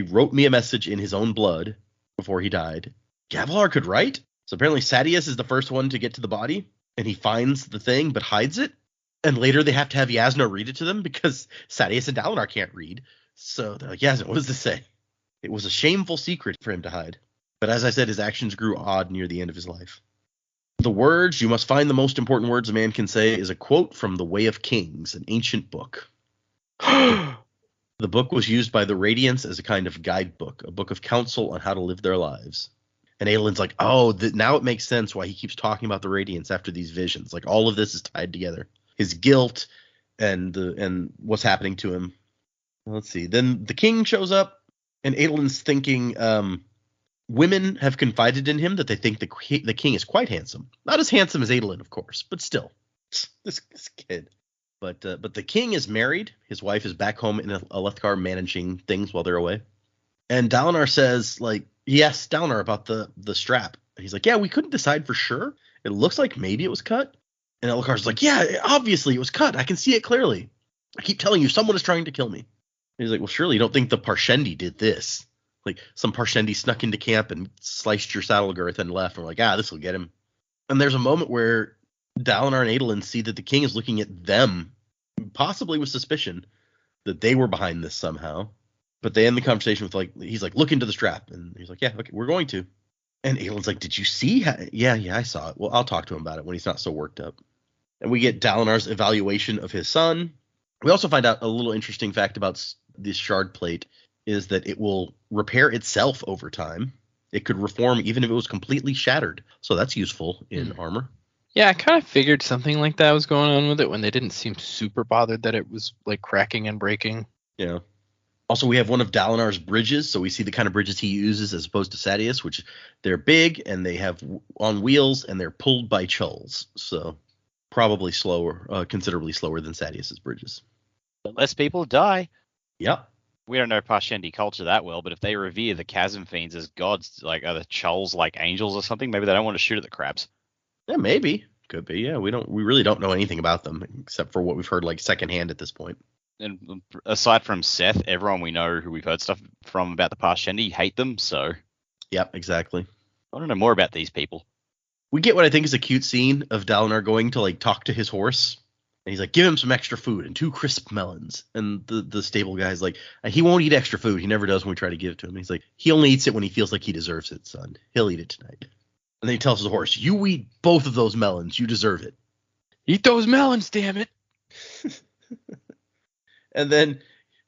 wrote me a message in his own blood before he died. Gavilar could write? So apparently Sadeas is the first one to get to the body, and he finds the thing but hides it. And later they have to have Yasna read it to them because Sadeas and Dalinar can't read. So they're like, Yasna, what does this say? It was a shameful secret for him to hide. But as I said, his actions grew odd near the end of his life. The words, you must find the most important words a man can say, is a quote from The Way of Kings, an ancient book. The book was used by the Radiants as a kind of guidebook, a book of counsel on how to live their lives. And Adolin's like, now it makes sense why he keeps talking about the Radiants after these visions. Like, all of this is tied together. His guilt and what's happening to him. Let's see. Then the king shows up, and Adolin's thinking women have confided in him that they think the king is quite handsome. Not as handsome as Adolin, of course, but still. This kid. But the king is married. His wife is back home in Alethkar managing things while they're away. And Dalinar says, like, he asks Dalinar about the strap. And he's like, yeah, we couldn't decide for sure. It looks like maybe it was cut. And Elhokar's like, yeah, obviously it was cut. I can see it clearly. I keep telling you, someone is trying to kill me. And he's like, well, surely you don't think the Parshendi did this. Like, some Parshendi snuck into camp and sliced your saddle girth and left. And we're like, this will get him. And there's a moment where Dalinar and Adolin see that the king is looking at them, possibly with suspicion that they were behind this somehow. But they end the conversation with, like, he's like, look into the strap. And he's like, yeah, okay, we're going to. And Aelin's like, did you see? Yeah, I saw it. Well, I'll talk to him about it when he's not so worked up. And we get Dalinar's evaluation of his son. We also find out a little interesting fact about this shard plate is that it will repair itself over time. It could reform even if it was completely shattered. So that's useful in armor. Yeah, I kind of figured something like that was going on with it when they didn't seem super bothered that it was like cracking and breaking. Yeah. Also, we have one of Dalinar's bridges, so we see the kind of bridges he uses as opposed to Sadeas, which they're big and they have on wheels and they're pulled by chulls. So probably slower, considerably slower than Sadeas's bridges. But less people die. Yep. We don't know Parshendi culture that well, but if they revere the chasm fiends as gods, like are the chulls like angels or something, maybe they don't want to shoot at the crabs. Yeah, maybe. Could be. Yeah, we really don't know anything about them except for what we've heard like secondhand at this point. And aside from Seth, everyone we know who we've heard stuff from about the Parshendi hate them, so. Yep, exactly. I want to know more about these people. We get what I think is a cute scene of Dalinar going to like talk to his horse. And he's like, give him some extra food and 2 crisp melons. And the stable guy's like, he won't eat extra food. He never does when we try to give it to him. He's like, he only eats it when he feels like he deserves it, son. He'll eat it tonight. And then he tells his horse, you eat both of those melons. You deserve it. Eat those melons, damn it. And then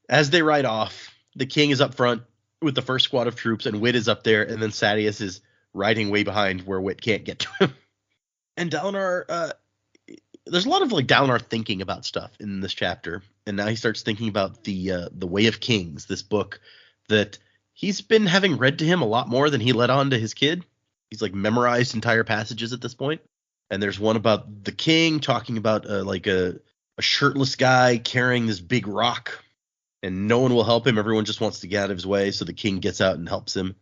as they ride off, the king is up front with the first squad of troops, and Wit is up there, and then Sadeas is riding way behind where Wit can't get to him. And Dalinar, there's a lot of like Dalinar thinking about stuff in this chapter, and now he starts thinking about the Way of Kings, this book that he's been having read to him a lot more than he let on to his kid. He's like memorized entire passages at this point. And there's one about the king talking about like a shirtless guy carrying this big rock, and no one will help him. Everyone just wants to get out of his way, so the king gets out and helps him.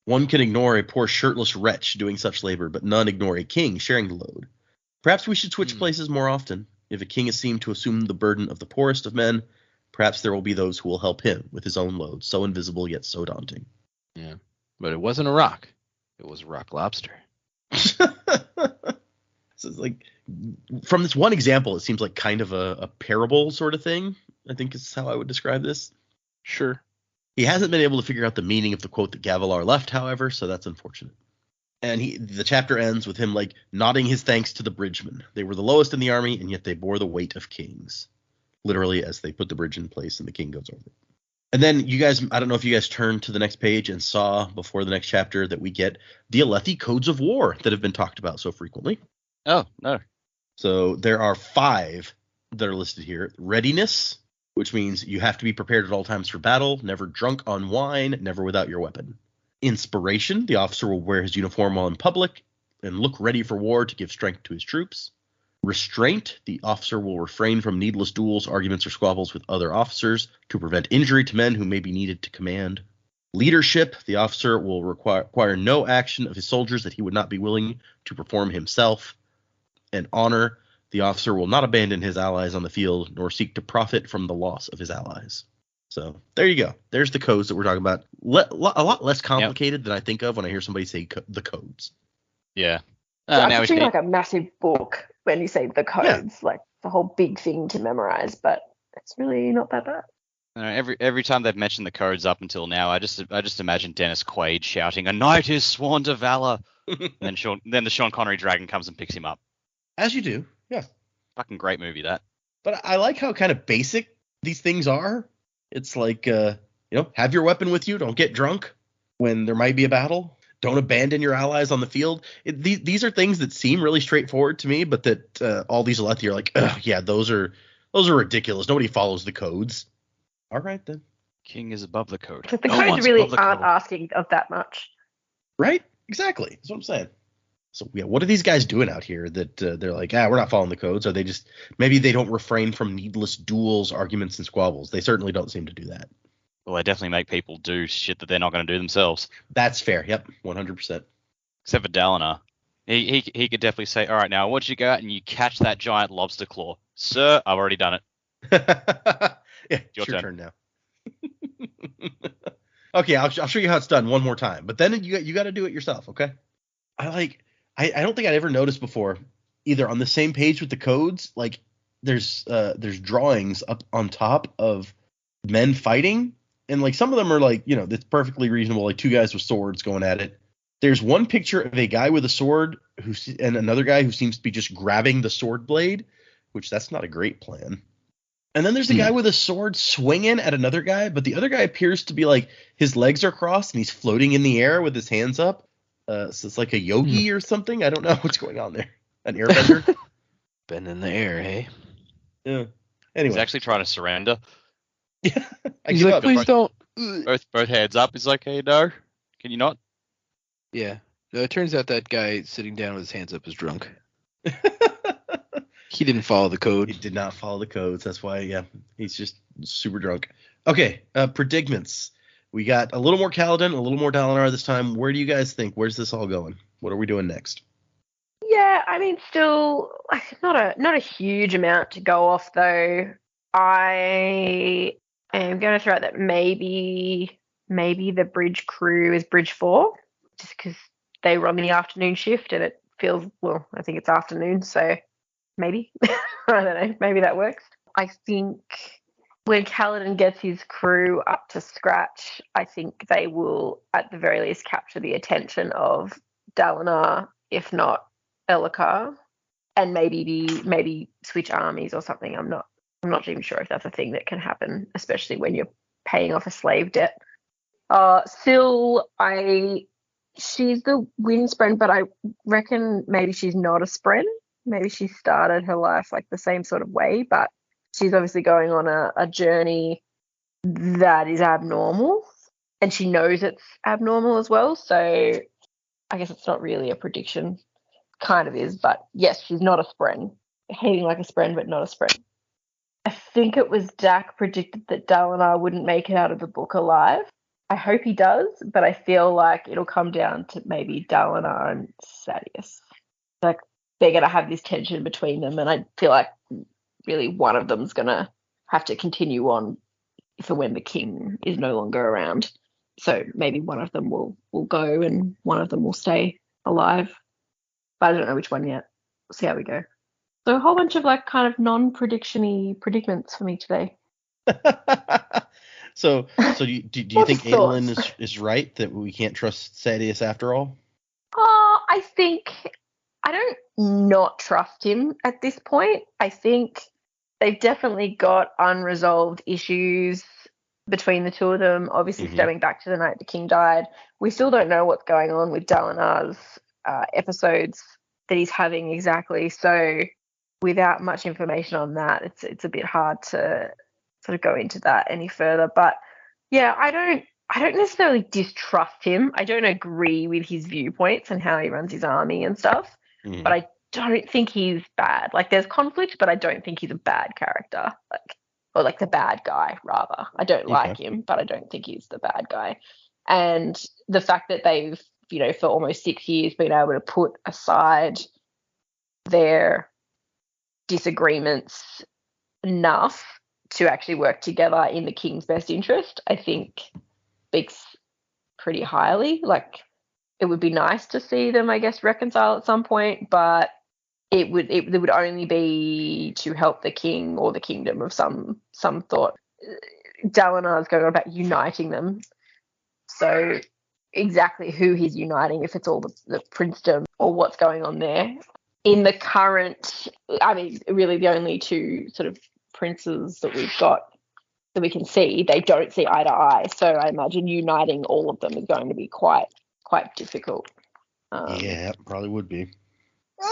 One can ignore a poor shirtless wretch doing such labor, but none ignore a king sharing the load. Perhaps we should switch places more often. If a king is seen to assume the burden of the poorest of men, perhaps there will be those who will help him with his own load, so invisible yet so daunting. Yeah, but it wasn't a rock. It was a rock lobster. So it's like, from this one example, it seems like kind of a parable sort of thing, I think is how I would describe this. Sure. He hasn't been able to figure out the meaning of the quote that Gavilar left, however, so that's unfortunate. And the chapter ends with him like nodding his thanks to the bridgemen. They were the lowest in the army, and yet they bore the weight of kings. Literally, as they put the bridge in place and the king goes over it. And then you guys, I don't know if you guys turned to the next page and saw before the next chapter that we get the Alethi codes of war that have been talked about so frequently. Oh, no. So there are 5 that are listed here. Readiness, which means you have to be prepared at all times for battle, never drunk on wine, never without your weapon. Inspiration, the officer will wear his uniform while in public and look ready for war to give strength to his troops. Restraint, the officer will refrain from needless duels, arguments, or squabbles with other officers to prevent injury to men who may be needed to command. Leadership, the officer will require no action of his soldiers that he would not be willing to perform himself. And honor, the officer will not abandon his allies on the field, nor seek to profit from the loss of his allies. So there you go. There's the codes that we're talking about. A lot less complicated than I think of when I hear somebody say the codes. Yeah. I'm now picturing like a massive book when you say the codes, like the whole big thing to memorize, but it's really not that bad. Every time they've mentioned the codes up until now, I just imagine Dennis Quaid shouting, "A knight is sworn to valor," and then the Sean Connery dragon comes and picks him up. As you do, yeah. Fucking great movie, that. But I like how kind of basic these things are. It's like, have your weapon with you. Don't get drunk when there might be a battle. Don't abandon your allies on the field. These are things that seem really straightforward to me, but that all these Alethi are like, yeah, those are ridiculous. Nobody follows the codes. All right, then. King is above the code. Because the codes really aren't asking of that much. Right? Exactly. That's what I'm saying. So yeah, what are these guys doing out here that they're like, we're not following the codes? Are they just, maybe they don't refrain from needless duels, arguments, and squabbles? They certainly don't seem to do that. Well, they definitely make people do shit that they're not going to do themselves. That's fair. Yep, 100%. Except for Dalinar. He could definitely say, all right, now I want you to go out and you catch that giant lobster claw. Sir, I've already done it. Yeah, Your it's your turn. turn now. Okay, I'll show you how it's done one more time. But then you got to do it yourself, okay? I don't think I'd ever noticed before, either on the same page with the codes, like there's drawings up on top of men fighting, and like some of them are like, it's perfectly reasonable, like two guys with swords going at it. There's one picture of a guy with a sword and another guy who seems to be just grabbing the sword blade, which that's not a great plan. And then there's a guy with a sword swinging at another guy, but the other guy appears to be like his legs are crossed and he's floating in the air with his hands up. So it's like a yogi or something. I don't know what's going on there. An airbender. Been in the air, hey? Yeah. Anyway. He's actually trying to surrender. Yeah. He's like, please don't. Both hands up. He's like, hey, no. Can you not? Yeah. It turns out that guy sitting down with his hands up is drunk. He didn't follow the code. He did not follow the codes. That's why, yeah, he's just super drunk. Okay, predicaments. We got a little more Kaladin, a little more Dalinar this time. Where do you guys think? Where's this all going? What are we doing next? Yeah, I mean, still not a huge amount to go off though. I am going to throw out that maybe the bridge crew is Bridge 4, just because they were on the afternoon shift and it feels, well, I think it's afternoon, so maybe. I don't know, maybe that works. I think when Kaladin gets his crew up to scratch, I think they will, at the very least, capture the attention of Dalinar, if not Elhokar, and maybe switch armies or something. I'm not even sure if that's a thing that can happen, especially when you're paying off a slave debt. Syl, she's the Windspren, but I reckon maybe she's not a Spren. Maybe she started her life like the same sort of way, but she's obviously going on a journey that is abnormal, and she knows it's abnormal as well. So I guess it's not really a prediction. Kind of is, but yes, she's not a Spren. Hating like a Spren, but not a Spren. I think it was Dak predicted that Dalinar wouldn't make it out of the book alive. I hope he does, but I feel like it'll come down to maybe Dalinar and Sadeas. Like, they're going to have this tension between them, and I feel like really one of them's going to have to continue on for when the king is no longer around. So maybe one of them will go and one of them will stay alive. But I don't know which one yet. We'll see how we go. So a whole bunch of like kind of non-prediction-y predicaments for me today. So do you think Adolin is right that we can't trust Sadeas after all? I think I don't not trust him at this point. I think they've definitely got unresolved issues between the two of them, obviously stemming back to the night the king died. We still don't know what's going on with Dalinar's episodes that he's having exactly. So without much information on that, it's a bit hard to sort of go into that any further. But yeah, I don't necessarily distrust him. I don't agree with his viewpoints and how he runs his army and stuff. But I don't think he's bad. Like, there's conflict, but I don't think he's a bad character. Or the bad guy, rather. I don't like him, but I don't think he's the bad guy. And the fact that they've, for almost 6 years been able to put aside their disagreements enough to actually work together in the king's best interest, I think speaks pretty highly. Like, it would be nice to see them, I guess, reconcile at some point, but it would only be to help the king or the kingdom of some thought. Dalinar is going on about uniting them. So exactly who he's uniting, if it's all the princedom or what's going on there. In the current, I mean, really the only two sort of princes that we've got that we can see, they don't see eye to eye. So I imagine uniting all of them is going to be quite difficult. Yeah, probably would be.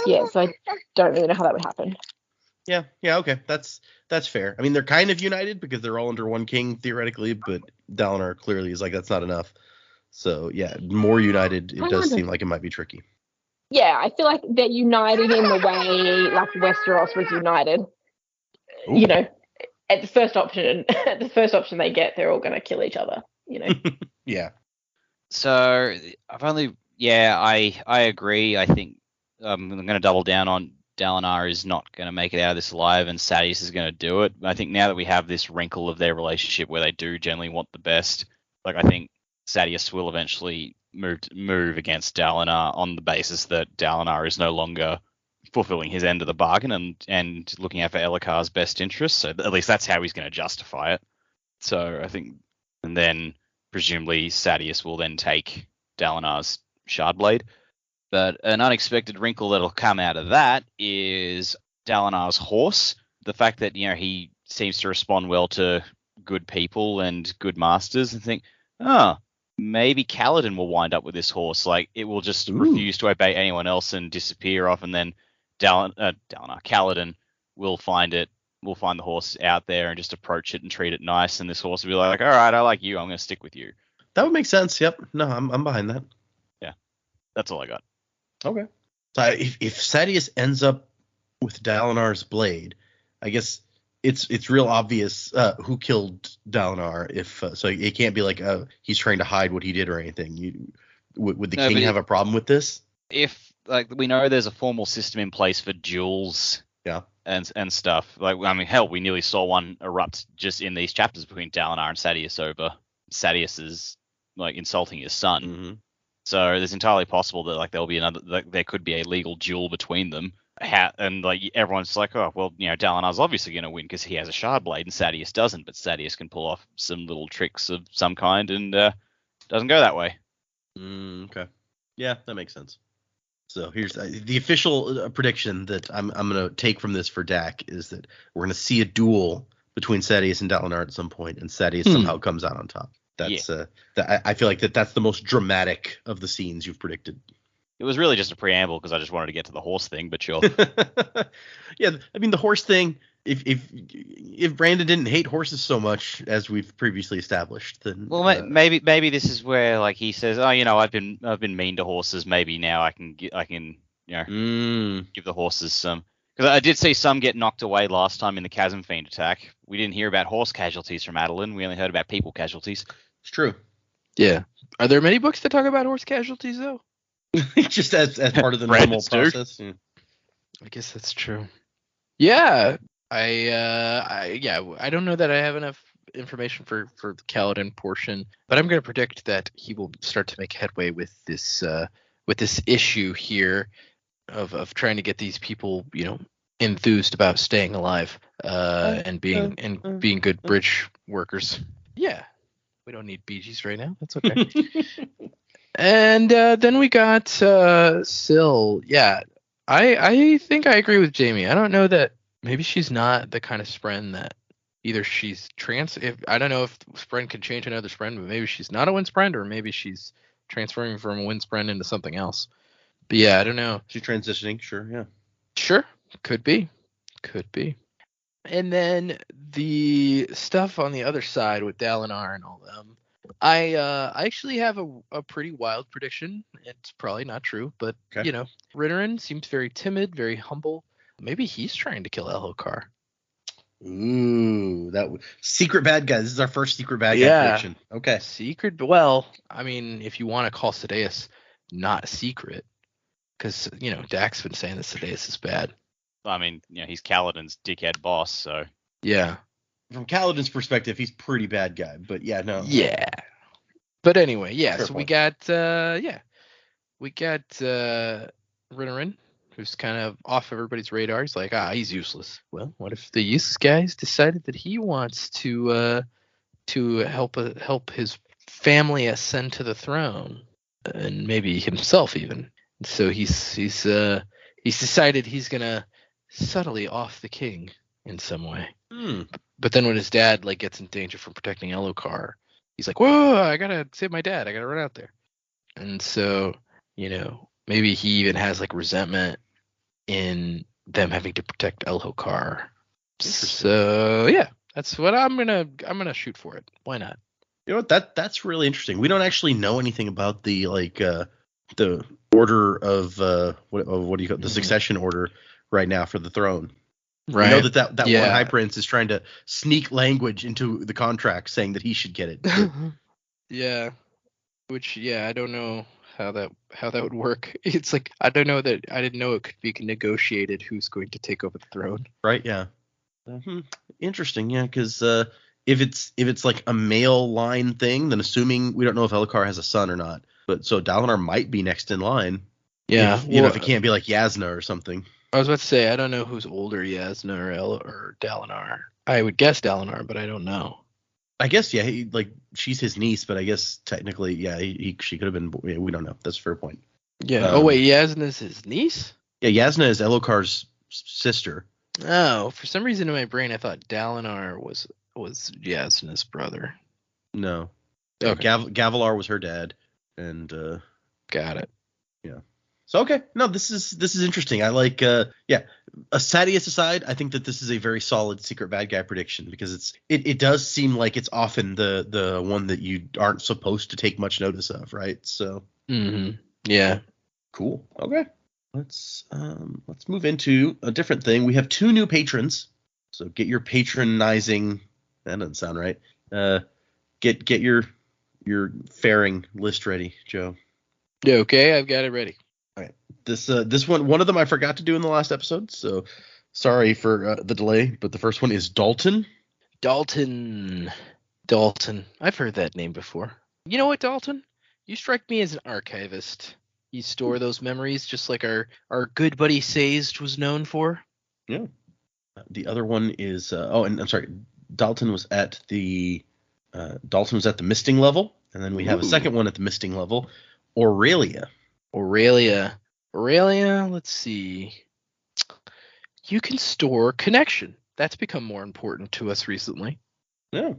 Yeah, so I don't really know how that would happen. Yeah, okay, that's fair. I mean, they're kind of united because they're all under one king theoretically, but Dalinar clearly is like, that's not enough. So yeah, more united, it does seem like it might be tricky. Yeah, I feel like they're united in the way like Westeros was united. Ooh. You know, at the first option they get, they're all going to kill each other. You know. Yeah. So I agree. I think I'm going to double down on Dalinar is not going to make it out of this alive, and Sadeas is going to do it. I think now that we have this wrinkle of their relationship where they do generally want the best, like I think Sadeas will eventually move against Dalinar on the basis that Dalinar is no longer fulfilling his end of the bargain and looking out for Elhokar's best interests. So at least that's how he's going to justify it. So I think, and then presumably Sadeas will then take Dalinar's Shardblade. But an unexpected wrinkle that'll come out of that is Dalinar's horse. The fact that, he seems to respond well to good people and good masters, and think, maybe Kaladin will wind up with this horse. Like, it will just refuse to obey anyone else and disappear off, and then Kaladin will find it. We'll find the horse out there and just approach it and treat it nice, and this horse will be like, all right, I like you, I'm going to stick with you. That would make sense. Yep. No, I'm behind that. Yeah, that's all I got. Okay. So if Sadeas ends up with Dalinar's blade, I guess it's real obvious who killed Dalinar. So it can't be like he's trying to hide what he did or anything. Would the king have a problem with this? If we know there's a formal system in place for duels, and stuff. Hell, we nearly saw one erupt just in these chapters between Dalinar and Sadeas over Sadeas's insulting his son. Mm-hmm. So it's entirely possible that there'll be there could be a legal duel between them. And everyone's like, oh well, Dalinar's obviously going to win because he has a Shardblade and Sadeas doesn't, but Sadeas can pull off some little tricks of some kind and doesn't go that way. Okay, yeah, that makes sense. So here's the official prediction that I'm going to take from this for Dak is that we're going to see a duel between Sadeas and Dalinar at some point, and Sadeas somehow comes out on top. That's I feel like that's the most dramatic of the scenes you've predicted. It was really just a preamble because I just wanted to get to the horse thing, but sure. Yeah, I mean the horse thing. If Brandon didn't hate horses so much as we've previously established, then maybe this is where he says, oh, I've been mean to horses. Maybe now I can give the horses some. Because I did see some get knocked away last time in the Chasm Fiend attack. We didn't hear about horse casualties from Adeline. We only heard about people casualties. It's true. Yeah. Are there many books that talk about horse casualties though? Just as part of the normal process. Yeah. I guess that's true. Yeah. I don't know that I have enough information for the Kaladin portion, but I'm going to predict that he will start to make headway with this issue here of trying to get these people, enthused about staying alive and being good bridge workers. Yeah, we don't need Bee Gees right now. That's okay. And then we got Syl. Yeah, I think I agree with Jamie. I don't know that. Maybe she's not the kind of Spren that either she's I don't know if Spren can change another Spren, but maybe she's not a Wind Spren, or maybe she's transferring from a Wind Spren into something else. But yeah, I don't know. She's transitioning, sure, yeah. Sure, could be. And then the stuff on the other side with Dalinar and all them. I actually have a pretty wild prediction. It's probably not true, but okay. Rinnerin seems very timid, very humble. Maybe he's trying to kill Elhokar. Ooh, secret bad guy. This is our first secret bad guy prediction. Okay. Secret. Well, I mean, if you want to call Sadeas not secret, because Dak's been saying that Sadeas is bad. I mean, he's Kaladin's dickhead boss, so. Yeah. From Kaladin's perspective, he's pretty bad guy, but yeah, no. Yeah. But anyway, yeah. Fair so point. we got Rinnerin, who's kind of off everybody's radar. He's like, he's useless. Well, what if the useless guy's decided that he wants to help his family ascend to the throne, and maybe himself even. So he's decided he's gonna subtly off the king in some way. But then when his dad gets in danger from protecting Elhokar, he's like, whoa, I gotta save my dad. I gotta run out there. And so maybe he even has resentment in them having to protect Elhokar. So yeah, that's what I'm gonna shoot for it. Why not? You know what? That's really interesting. We don't actually know anything about the the order of what do you call it? The succession order right now for the throne. Right. We know that one Yeah. high prince is trying to sneak language into the contract saying that he should get it. Yeah. Which, yeah, I don't know how that would work. It's like, I don't know that I didn't know it could be negotiated who's going to take over the throne. Right? Yeah. Interesting. Yeah, because if it's like a male line thing, then assuming we don't know if Elhokar has a son or not, but so Dalinar might be next in line. Yeah. If it can't be like Yasna or something. I was about to say, I don't know who's older, Yasna or Dalinar. I would guess Dalinar, but I don't know. I guess, yeah, she's his niece, but I guess technically, yeah, she could have been. Yeah, we don't know. That's a fair point. Yeah. Wait, Yasna's his niece? Yeah, Yasna is Elhokar's sister. Oh, for some reason in my brain I thought Dalinar was Yasna's brother. No. Okay. Gavilar was her dad, and Got it. yeah. So okay, no, this is interesting. I like, Sadius aside, I think that this is a very solid secret bad guy prediction because it does seem like it's often the one that you aren't supposed to take much notice of, right? So. Mm-hmm. Yeah. Cool. Okay. Let's move into a different thing. We have 2 new patrons, so get your patronizing. That doesn't sound right. Get your fairing list ready, Joe. Yeah. Okay, I've got it ready. All right. This one of them I forgot to do in the last episode, so sorry for the delay. But the first one is Dalton. Dalton. I've heard that name before. You know what, Dalton? You strike me as an archivist. You store those memories just like our good buddy Sazed was known for. Yeah. The other one is and I'm sorry, Dalton was at the misting level, and then we have a second one at the misting level, Aurelia. Aurelia, let's see. You can store connection. That's become more important to us recently. Yeah.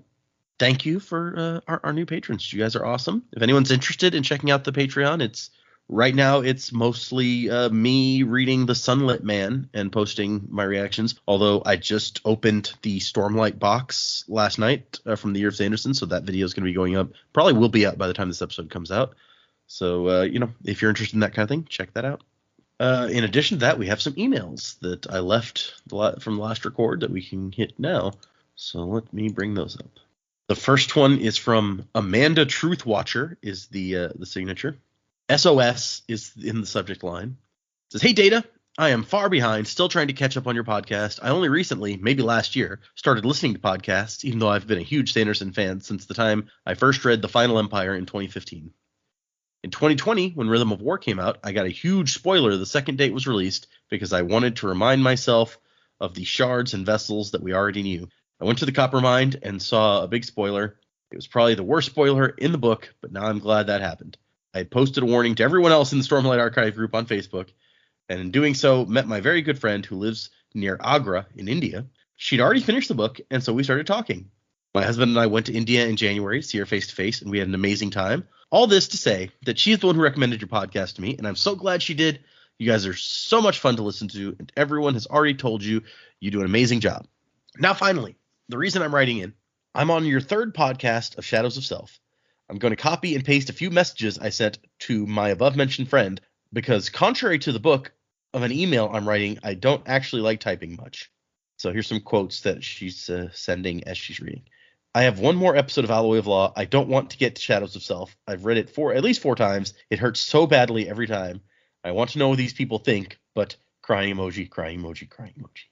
Thank you for our new patrons. You guys are awesome. If anyone's interested in checking out the Patreon, right now it's mostly me reading The Sunlit Man and posting my reactions. Although I just opened the Stormlight box last night from the Year of Sanderson, so that video is going to be going up. Probably will be out by the time this episode comes out. So, if you're interested in that kind of thing, check that out. In addition to that, we have some emails that I left from the last record that we can hit now. So let me bring those up. The first one is from Amanda Truthwatcher is the signature. SOS is in the subject line. It says, "Hey, Data, I am far behind, still trying to catch up on your podcast. I only recently, maybe last year, started listening to podcasts, even though I've been a huge Sanderson fan since the time I first read The Final Empire in 2015. In 2020, when Rhythm of War came out, I got a huge spoiler the second day it was released because I wanted to remind myself of the shards and vessels that we already knew. I went to the Copper Mine and saw a big spoiler. It was probably the worst spoiler in the book, but now I'm glad that happened. I had posted a warning to everyone else in the Stormlight Archive group on Facebook, and in doing so, met my very good friend who lives near Agra in India. She'd already finished the book, and so we started talking. My husband and I went to India in January to see her face to face, and we had an amazing time. All this to say that she's the one who recommended your podcast to me, and I'm so glad she did. You guys are so much fun to listen to, and everyone has already told you you do an amazing job. Now, finally, the reason I'm writing in, I'm on your 3rd podcast of Shadows of Self. I'm going to copy and paste a few messages I sent to my above-mentioned friend because, contrary to the book of an email I'm writing, I don't actually like typing much. So here's some quotes that she's sending as she's reading. I have one more episode of Alloy of Law. I don't want to get to Shadows of Self. I've read it at least 4 times. It hurts so badly every time. I want to know what these people think, but crying emoji, crying emoji, crying emoji.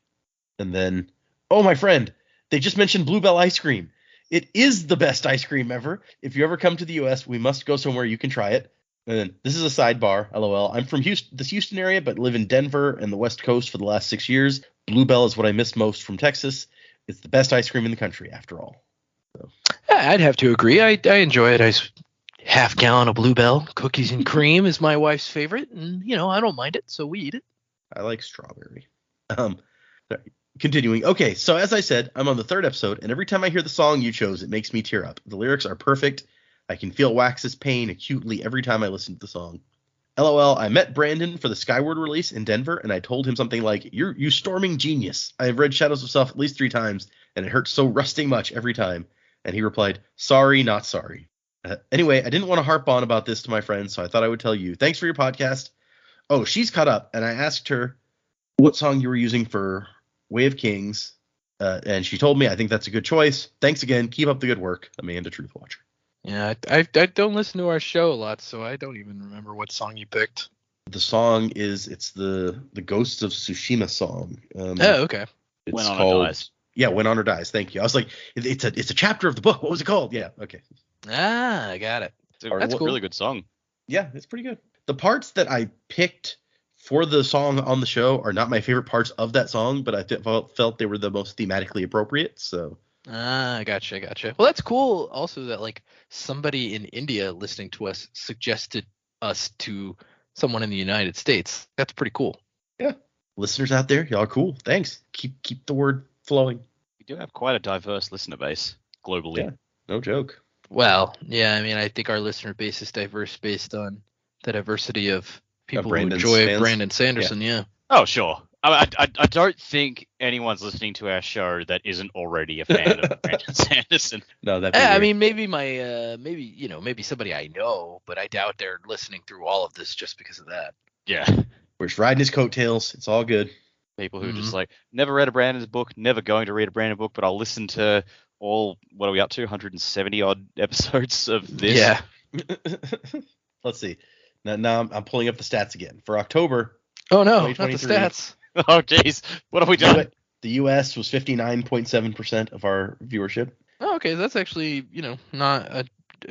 And then, oh, my friend, they just mentioned Bluebell ice cream. It is the best ice cream ever. If you ever come to the U.S., we must go somewhere you can try it. And then, this is a sidebar, LOL. I'm from this Houston area, but live in Denver and the West Coast for the last 6 years. Bluebell is what I miss most from Texas. It's the best ice cream in the country, after all. So. I'd have to agree. I enjoy it. Half gallon of Bluebell cookies and cream is my wife's favorite, and I don't mind it, so we eat it. I like strawberry. Continuing. Okay, so as I said, I'm on the 3rd episode, and every time I hear the song you chose, it makes me tear up. The lyrics are perfect. I can feel Wax's pain acutely every time I listen to the song. LOL, I met Brandon for the Skyward release in Denver, and I told him something like, you storming genius. I have read Shadows of Self at least 3 times, and it hurts so rusting much every time. And he replied, sorry, not sorry. Anyway, I didn't want to harp on about this to my friends, so I thought I would tell you. Thanks for your podcast. Oh, she's caught up, and I asked her what song you were using for Way of Kings, and she told me. I think that's a good choice. Thanks again. Keep up the good work, Amanda Truthwatcher. Yeah, I don't listen to our show a lot, so I don't even remember what song you picked. The song it's the Ghosts of Tsushima song. Oh, okay. It's When Honor called Dies. Yeah, When Honor Dies. Thank you. I was like, it's a chapter of the book. What was it called? Yeah, okay. I got it. It's a That's cool. really good song. Yeah, it's pretty good. The parts that I picked for the song on the show are not my favorite parts of that song, but I felt they were the most thematically appropriate. So Gotcha. Well, that's cool. Also, that like somebody in India listening to us suggested us to someone in the United States. That's pretty cool. yeah, listeners out there, y'all are cool. Thanks. Keep the word flowing. We do have quite a diverse listener base globally. Yeah. No joke. Well, yeah, I mean, I think our listener base is diverse based on the diversity of people who Brandon's enjoy fans. Brandon Sanderson. Yeah. Oh, sure. I don't think anyone's listening to our show that isn't already a fan of Brandon Sanderson. No, that. I mean, maybe maybe somebody I know, but I doubt they're listening through all of this just because of that. Yeah. we're just riding his coattails. It's all good. People who are just like, never read a Brandon's book, never going to read a Brandon book, but I'll listen to all, what are we up to, 170 odd episodes of this? Yeah. Let's see. Now I'm pulling up the stats again. For October, Oh no, not the 2023. stats. Oh, jeez. What have we done? the U.S. was 59.7% of our viewership. Oh, okay, that's actually not a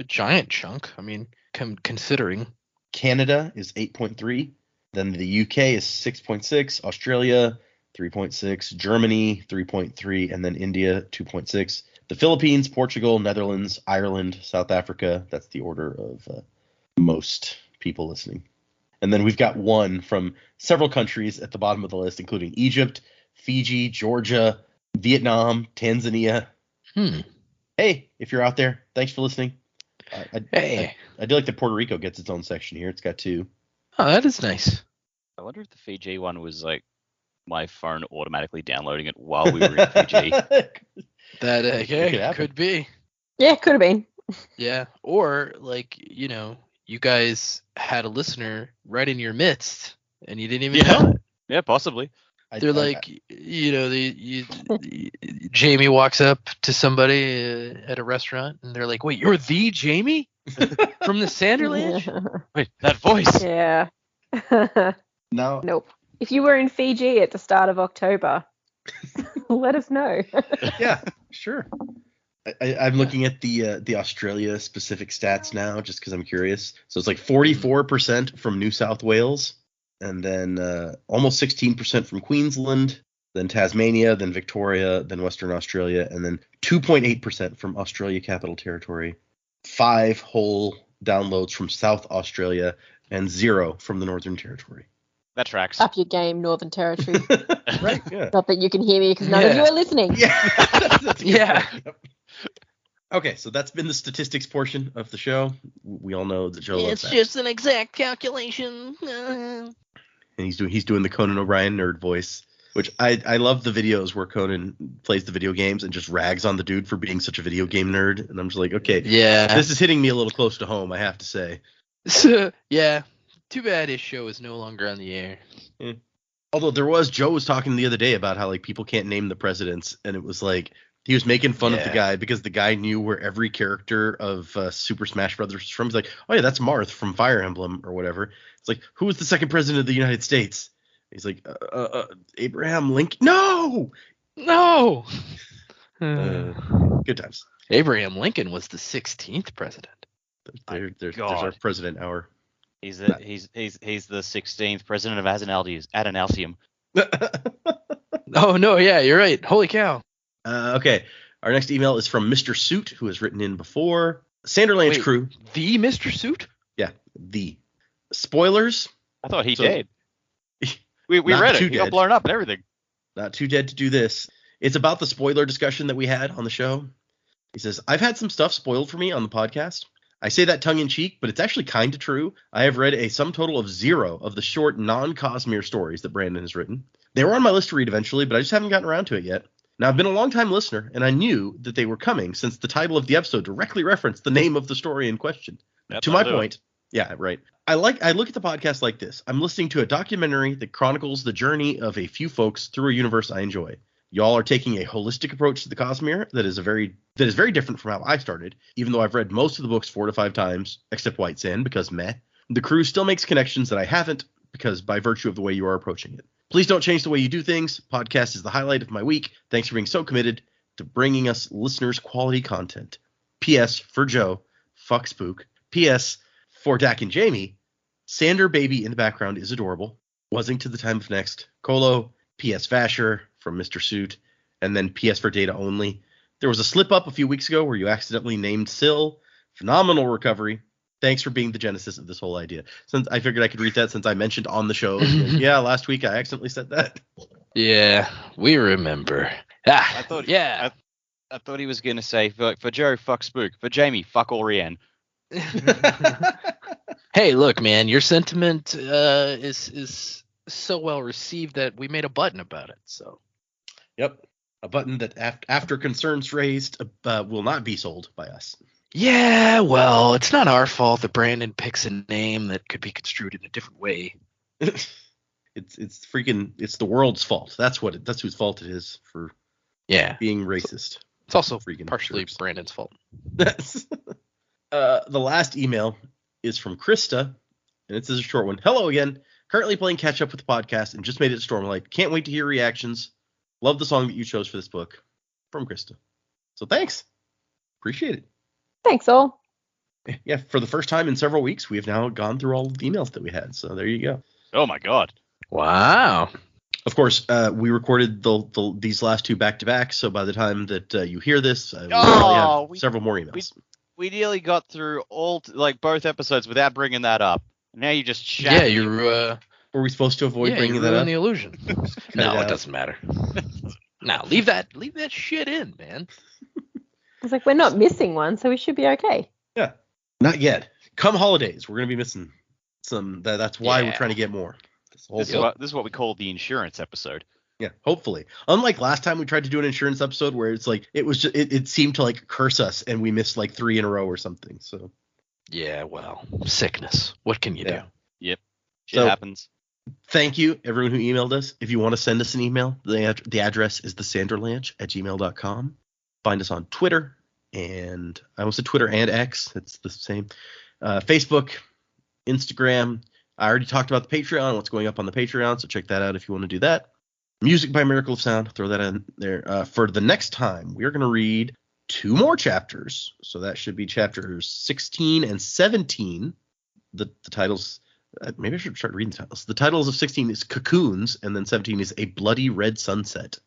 giant chunk. I mean, considering. Canada is 8.3. Then the UK is 6.6. Australia 3.6. Germany 3.3. And then India 2.6. The Philippines, Portugal, Netherlands, Ireland, South Africa. That's the order of most people listening. And then we've got one from several countries at the bottom of the list, including Egypt, Fiji, Georgia, Vietnam, Tanzania. Hey, if you're out there, thanks for listening. Hey. I do like that Puerto Rico gets its own section here. It's got two. Oh, that is nice. I wonder if the Fiji one was like my phone automatically downloading it while we were in Fiji. That could be. Yeah, could have been. Yeah, or like you guys had a listener right in your midst and you didn't even know it. Yeah, possibly. They're Jamie walks up to somebody at a restaurant and they're like, "Wait, you're the Jamie from the Sanderlanche?" Wait, that voice. Yeah. No. Nope. If you were in Fiji at the start of October, let us know. Yeah, sure. I'm looking at the Australia specific stats now just because I'm curious. So it's like 44% from New South Wales, and then almost 16% from Queensland, then Tasmania, then Victoria, then Western Australia, and then 2.8% from Australia Capital Territory, 5 whole downloads from South Australia, and 0 from the Northern Territory. That tracks. Up your game, Northern Territory. Right? Yeah. Not that you can hear me because none of you are listening. Yeah. That's a good Yeah. point. Yep. Okay, so that's been the statistics portion of the show. We all know that Joe loves that. just an exact calculation. And he's doing the Conan O'Brien nerd voice, which I love the videos where Conan plays the video games and just rags on the dude for being such a video game nerd. And I'm just like, okay, Yeah. this is hitting me a little close to home, I have to say. So, yeah. Too bad his show is no longer on the air. Although Joe was talking the other day about how like people can't name the presidents, and it was like he was making fun of the guy because the guy knew where every character of Super Smash Brothers was from. He's like, oh yeah, that's Marth from Fire Emblem or whatever. It's like, who was the second president of the United States? He's like, Abraham Lincoln. No. Good times. Abraham Lincoln was the 16th president. There's our president hour. He's the 16th president of Adenaltium. Oh no, yeah, you're right. Holy cow. Okay, our next email is from Mr. Suit, who has written in before. Sanderlanche crew. The Mr. Suit? Yeah, the spoilers. I thought he did. We Not read it. too He got dead. blown up and everything. Not too dead to do this. It's about the spoiler discussion that we had on the show. He says, I've had some stuff spoiled for me on the podcast. I say that tongue-in-cheek, but it's actually kind of true. I have read a sum total of 0 of the short non-Cosmere stories that Brandon has written. They were on my list to read eventually, but I just haven't gotten around to it yet. Now, I've been a long-time listener, and I knew that they were coming since the title of the episode directly referenced the name of the story in question. To my point, yeah, right. I look at the podcast like this. I'm listening to a documentary that chronicles the journey of a few folks through a universe I enjoy. Y'all are taking a holistic approach to the Cosmere that is very different from how I started, even though I've read most of the books 4 to 5 times, except White Sand, because meh. The crew still makes connections that I haven't, because by virtue of the way you are approaching it. Please don't change the way you do things. Podcast is the highlight of my week. Thanks for being so committed to bringing us listeners quality content. P.S. for Joe, fuck Spook. P.S. for Dak and Jamie, Sander baby in the background is adorable. Wasing to the time of next. Colo, P.S. Vasher from Mr. Suit, and then P.S. for data only. There was a slip up a few weeks ago where you accidentally named Syl. Phenomenal recovery. Thanks for being the genesis of this whole idea. Since I figured I could read that since I mentioned on the show. Yeah, last week I accidentally said that. Yeah, we remember. I thought he was going to say, for Joe, fuck Spook. For Jamie, fuck Orianne. Hey, look, man, your sentiment is so well received that we made a button about it. So, yep, a button that after concerns raised will not be sold by us. Yeah, well, it's not our fault that Brandon picks a name that could be construed in a different way. It's the world's fault. That's whose fault it is for being racist. It's also freaking partially jerks. Brandon's fault. The last email is from Krista, and it's a short one. Hello again. Currently playing catch up with the podcast and just made it to Stormlight. Can't wait to hear reactions. Love the song that you chose for this book. From Krista. So thanks. Appreciate it. Thanks, all. Yeah, for the first time in several weeks, we have now gone through all of the emails that we had. So there you go. Oh my god. Wow. Of course, we recorded these last 2 back to back. So by the time that you hear this, we'll probably have several more emails. We nearly got through both episodes without bringing that up. Now you just chat. Yeah, you're. Were we supposed to avoid bringing that up? the illusion. No, it doesn't matter. Now leave that shit in, man. It's like we're not missing one, so we should be okay. Yeah, not yet. Come holidays, we're gonna be missing some. That's why we're trying to get more. This is what we call the insurance episode. Yeah, hopefully. Unlike last time we tried to do an insurance episode where it's like it seemed to like curse us and we missed like 3 in a row or something. So yeah, well, sickness. What can you do? Yep, shit happens. Thank you, everyone who emailed us. If you want to send us an email, the address is thesanderlanche@gmail.com. Find us on Twitter, and I almost said Twitter and X. It's the same. Facebook, Instagram. I already talked about the Patreon, what's going up on the Patreon, so check that out if you want to do that. Music by Miracle of Sound. Throw that in there. For the next time, we are going to read 2 more chapters. So that should be chapters 16 and 17. The titles... maybe I should start reading the titles. The titles of 16 is Cocoons, and then 17 is A Bloody Red Sunset.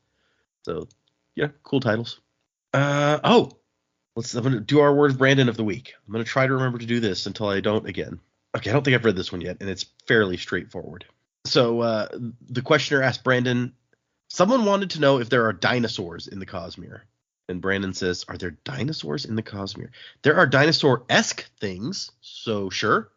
So, yeah, cool titles. I'm going to do our word of Brandon of the week. I'm going to try to remember to do this until I don't again. Okay, I don't think I've read this one yet, and it's fairly straightforward. So, the questioner asked Brandon, someone wanted to know if there are dinosaurs in the Cosmere. And Brandon says, are there dinosaurs in the Cosmere? There are dinosaur-esque things, so sure.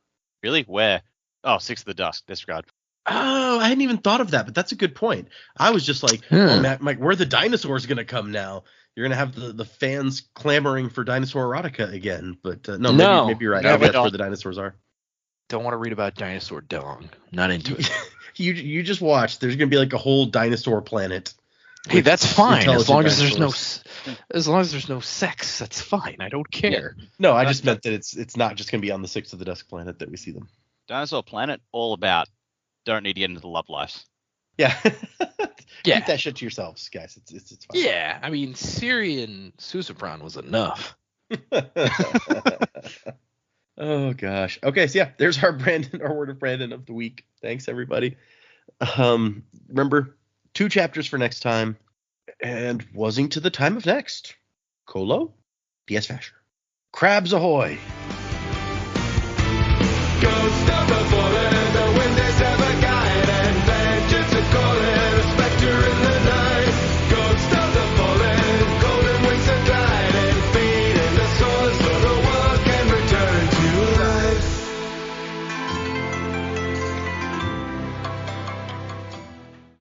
Really? Where? Oh, Six of the Dusk. Disregard. Oh, I hadn't even thought of that, but that's a good point. I was just like, oh, Matt, Mike, where are the dinosaurs going to come now? You're going to have the fans clamoring for dinosaur erotica again. But maybe you're right. Maybe that's where the dinosaurs are. Don't want to read about dinosaur dong. Not into it. You just watch. There's going to be like a whole dinosaur planet. Hey, that's fine. As long as there's no sex, that's fine. I don't care. Yeah. No, I just meant that it's not just going to be on the Six of the Dusk planet that we see them. Dinosaur planet, all about. Don't need to get into the love life. Yeah. Keep that shit to yourselves, guys. It's fine. Yeah, I mean, Syrian Susapron was enough. Oh gosh. Okay, so yeah, there's our word of Brandon of the week. Thanks everybody. Remember, 2 chapters for next time, and wasing to the time of next. Colo, P.S. Vasher. Crabs ahoy! Ghost of